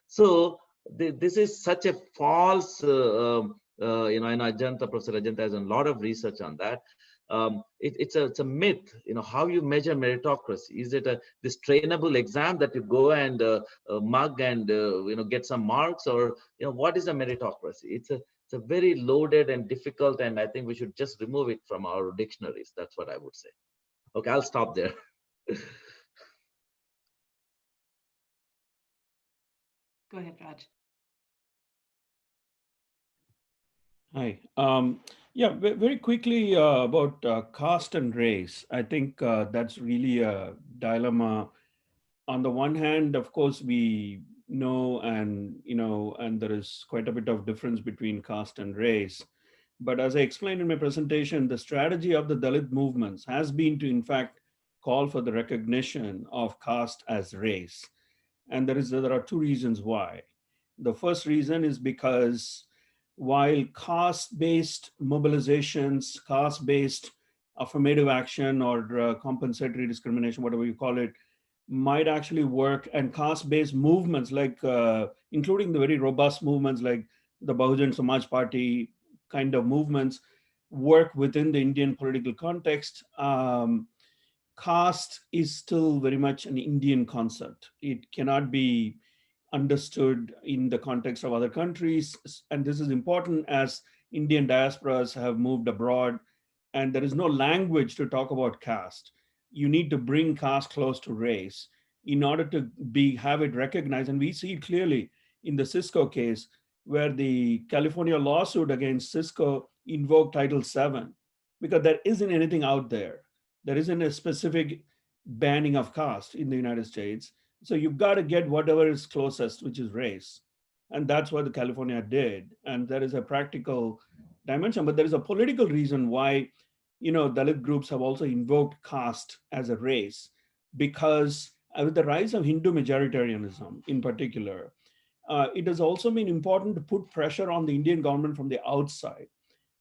So this is such a false, and Ajanta, Professor Ajanta has done a lot of research on that. It's a myth, how you measure meritocracy. Is it this trainable exam that you go and mug and get some marks, or what is a meritocracy? It's a very loaded and difficult, and I think we should just remove it from our dictionaries. That's what I would say. Okay, I'll stop there. Go ahead, Raj. Hi. Very quickly about caste and race. I think that's really a dilemma. On the one hand, of course, we know and there is quite a bit of difference between caste and race. But as I explained in my presentation, the strategy of the Dalit movements has been to, in fact, call for the recognition of caste as race. And there are two reasons why. The first reason is because while caste-based mobilizations, caste-based affirmative action or compensatory discrimination, whatever you call it, might actually work, and caste-based movements like, including the very robust movements like the Bahujan Samaj Party kind of movements, work within the Indian political context. Caste is still very much an Indian concept. It cannot be understood in the context of other countries. And this is important as Indian diasporas have moved abroad and there is no language to talk about caste. You need to bring caste close to race in order to have it recognized. And we see it clearly in the Cisco case, where the California lawsuit against Cisco invoked Title VII, because there isn't anything out there. There isn't a specific banning of caste in the United States. So you've got to get whatever is closest, which is race. And that's what the California did. And there is a practical dimension, but there is a political reason why, Dalit groups have also invoked caste as a race, because with the rise of Hindu majoritarianism in particular, it has also been important to put pressure on the Indian government from the outside.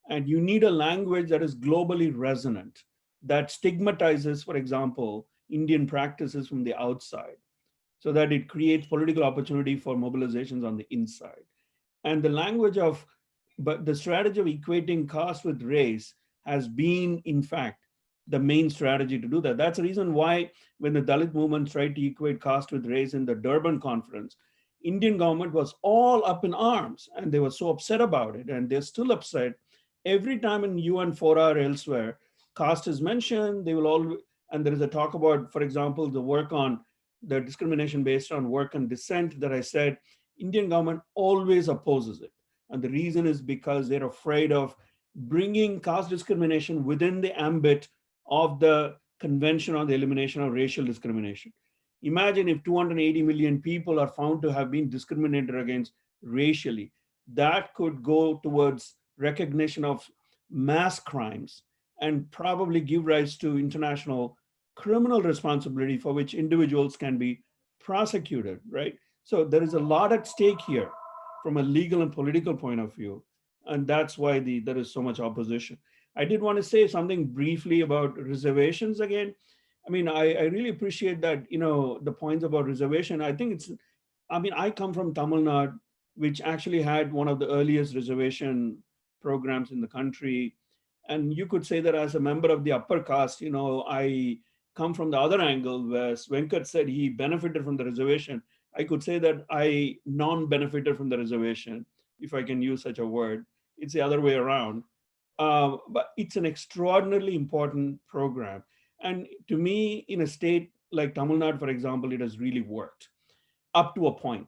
And you need a language that is globally resonant, that stigmatizes, for example, Indian practices from the outside, so that it creates political opportunity for mobilizations on the inside. And the language of, but the strategy of equating caste with race has been, in fact, the main strategy to do that. That's the reason why when the Dalit movement tried to equate caste with race in the Durban conference, Indian government was all up in arms and they were so upset about it. And they're still upset. Every time in UN fora or elsewhere, caste is mentioned, they will all, and there is a talk about, for example, the work on the discrimination based on work and descent that I said, Indian government always opposes it. And the reason is because they're afraid of bringing caste discrimination within the ambit of the Convention on the Elimination of Racial Discrimination. Imagine if 280 million people are found to have been discriminated against racially. That could go towards recognition of mass crimes and probably give rise to international criminal responsibility for which individuals can be prosecuted, right? So there is a lot at stake here from a legal and political point of view. And that's why there is so much opposition. I did want to say something briefly about reservations again. I mean, I really appreciate that, the points about reservation. I think I come from Tamil Nadu, which actually had one of the earliest reservation programs in the country. And you could say that as a member of the upper caste, I come from the other angle where Venkat said he benefited from the reservation. I could say that I non-benefited from the reservation, if I can use such a word. It's the other way around. But it's an extraordinarily important program. And to me, in a state like Tamil Nadu, for example, it has really worked up to a point.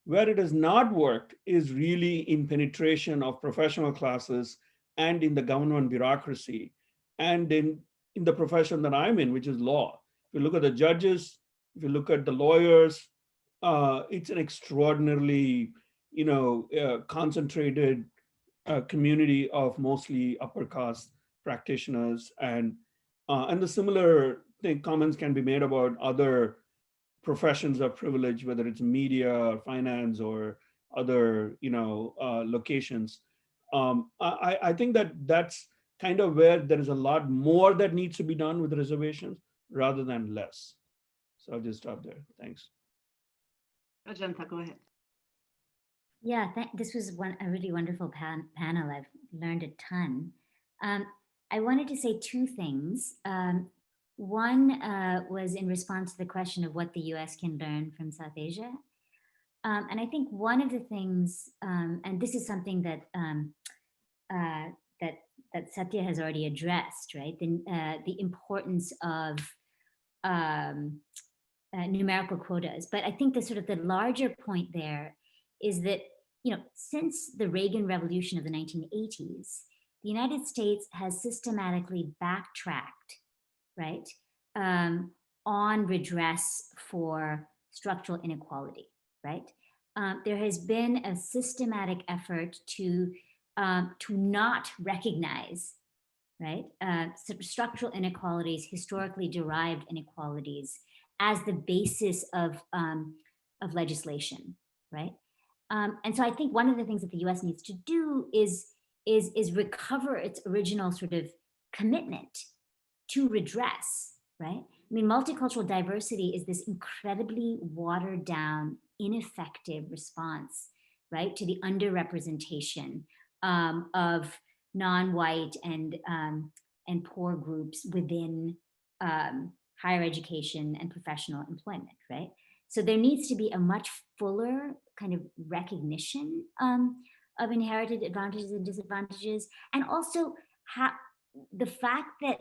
Where it has not worked is really in penetration of professional classes and in the government bureaucracy and in the profession that I'm in, which is law. If you look at the judges, if you look at the lawyers, it's an extraordinarily, concentrated community of mostly upper caste practitioners, and the similar comments can be made about other professions of privilege, whether it's media or finance or other locations. I think that's kind of where there is a lot more that needs to be done with reservations rather than less. So I'll just stop there. Thanks. Ajanta, go ahead. Yeah, this was a really wonderful panel. I've learned a ton. I wanted to say two things. One was in response to the question of what the US can learn from South Asia. And I think one of the things, and this is something that that Satya has already addressed, right? The importance of numerical quotas. But I think the larger point there is that, since the Reagan Revolution of the 1980s, the United States has systematically backtracked, right, on redress for structural inequality, right? There has been a systematic effort to not recognize, right, structural inequalities, historically derived inequalities, as the basis of legislation, right? And so I think one of the things that the U.S. needs to do is recover its original sort of commitment to redress, right? I mean, multicultural diversity is this incredibly watered down, ineffective response, right, to the underrepresentation of non-white and poor groups within higher education and professional employment, right? So there needs to be a much fuller kind of recognition of inherited advantages and disadvantages, and also the fact that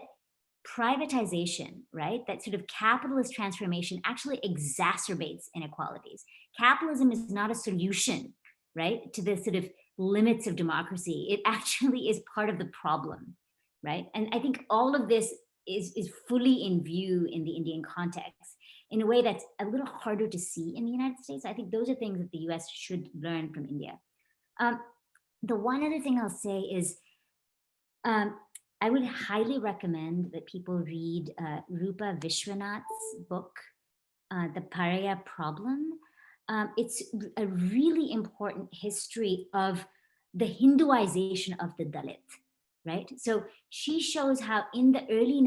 privatization, right, that sort of capitalist transformation actually exacerbates inequalities. Capitalism is not a solution, right, to the sort of limits of democracy. It actually is part of the problem, right? And I think all of this is fully in view in the Indian context in a way that's a little harder to see in the United States. I think those are things that the US should learn from India. The one other thing I'll say is I would highly recommend that people read Rupa Vishwanath's book, The Pariah Problem. It's a really important history of the Hinduization of the Dalit, right? So she shows how in the early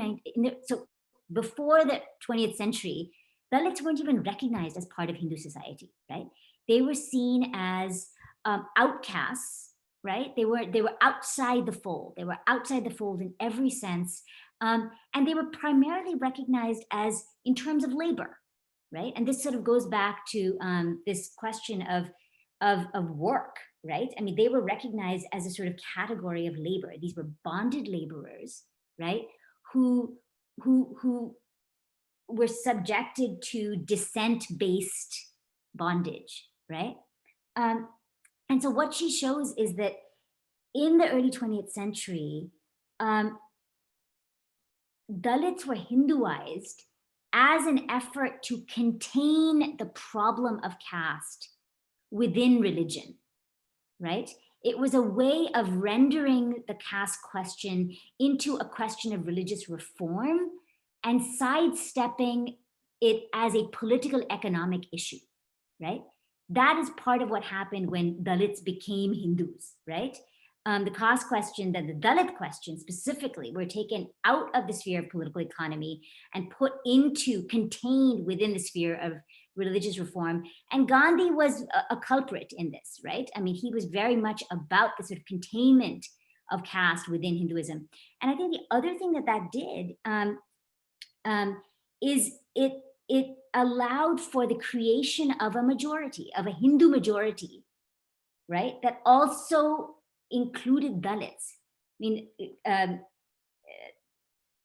so before the 20th century, Dalits weren't even recognized as part of Hindu society, right? They were seen as outcasts, right? They were outside the fold. They were outside the fold in every sense. And they were primarily recognized as in terms of labor, right? And this sort of goes back to this question of work, right? I mean, they were recognized as a sort of category of labor. These were bonded laborers, right? Who were subjected to descent-based bondage, right? And so what she shows is that in the early 20th century, Dalits were Hinduized as an effort to contain the problem of caste within religion, right? It was a way of rendering the caste question into a question of religious reform and sidestepping it as a political economic issue, right? That is part of what happened when Dalits became Hindus, right? The caste question, the Dalit question specifically, were taken out of the sphere of political economy and put into, contained within the sphere of religious reform. And Gandhi was a culprit in this, right? I mean, he was very much about the sort of containment of caste within Hinduism. And I think the other thing that did is it allowed for the creation of a majority, of a Hindu majority, right? That also included Dalits. I mean,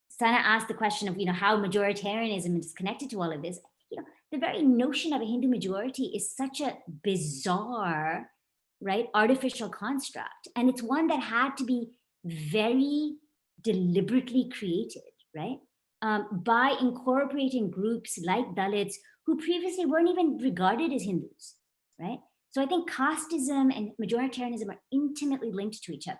Sana asked the question of, how majoritarianism is connected to all of this. The very notion of a Hindu majority is such a bizarre, right, artificial construct. And it's one that had to be very deliberately created, right? By incorporating groups like Dalits who previously weren't even regarded as Hindus, right? So I think casteism and majoritarianism are intimately linked to each other,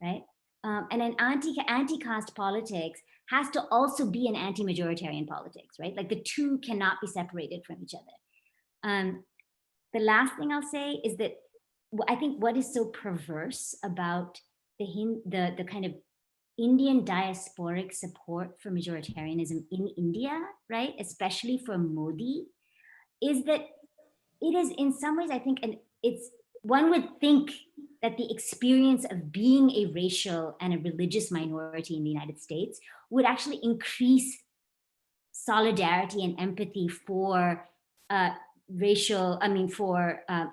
right? And an anti-caste politics has to also be an anti-majoritarian politics, right? Like the two cannot be separated from each other. The last thing I'll say is that I think what is so perverse about the kind of Indian diasporic support for majoritarianism in India, right, especially for Modi, is that it is in some ways, I think, one would think that the experience of being a racial and a religious minority in the United States would actually increase solidarity and empathy for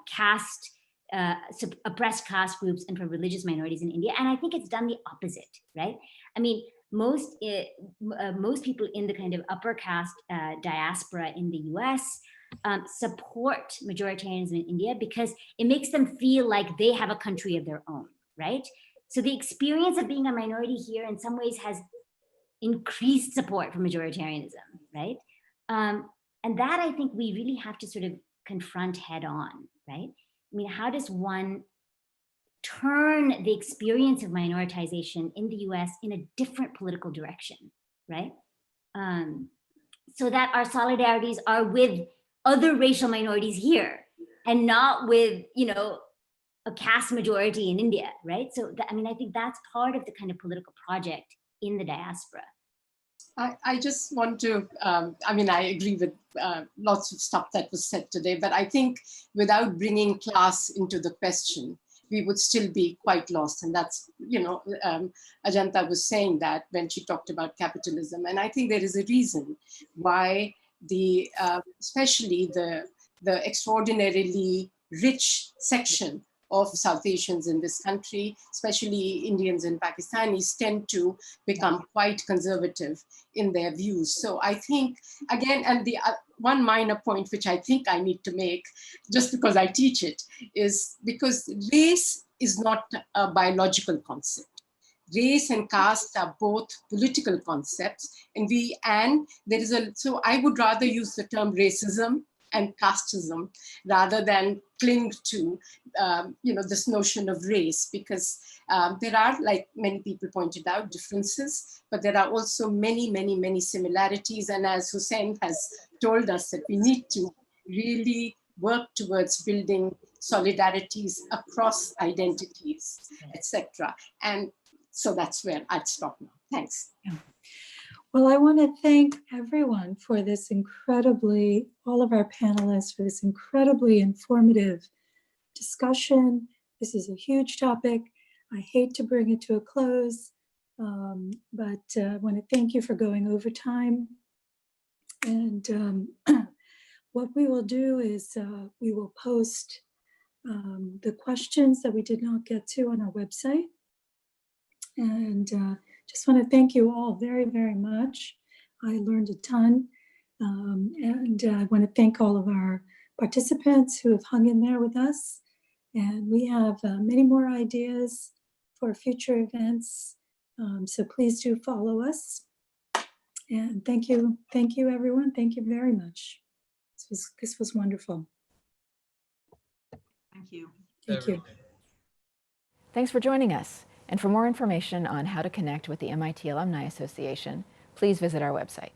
caste, oppressed caste groups and for religious minorities in India. And I think it's done the opposite, right? I mean, most people in the kind of upper caste diaspora in the US support majoritarianism in India because it makes them feel like they have a country of their own, right? So the experience of being a minority here in some ways has increased support for majoritarianism, right? And that I think we really have to sort of confront head on, right? I mean, how does one turn the experience of minoritization in the US in a different political direction, right? So that our solidarities are with other racial minorities here and not with, a caste majority in India, right? So, I think that's part of the kind of political project in the diaspora. I just want to, I agree with lots of stuff that was said today, but I think without bringing class into the question, we would still be quite lost. And that's, Ajanta was saying that when she talked about capitalism. And I think there is a reason why especially the extraordinarily rich section of South Asians in this country, especially Indians and Pakistanis, tend to become quite conservative in their views. So I think, again, and the one minor point which I think I need to make, just because I teach it, is because race is not a biological concept. Race and caste are both political concepts, so I would rather use the term racism and casteism rather than cling to this notion of race, because there are, like many people pointed out, differences, but there are also many, many, many similarities. And as Husayn has told us, that we need to really work towards building solidarities across identities, etc. And so that's where I'd stop now. Thanks. Yeah. Well, I want to thank everyone for this all of our panelists for this incredibly informative discussion. This is a huge topic. I hate to bring it to a close, but I want to thank you for going over time. And what we will do is we will post the questions that we did not get to on our website. And just want to thank you all very, very much. I learned a ton. And I want to thank all of our participants who have hung in there with us. And we have many more ideas for future events. So please do follow us. And thank you everyone. Thank you very much. This was wonderful. Thank you. Thank you. Thanks for joining us. And for more information on how to connect with the MIT Alumni Association, please visit our website.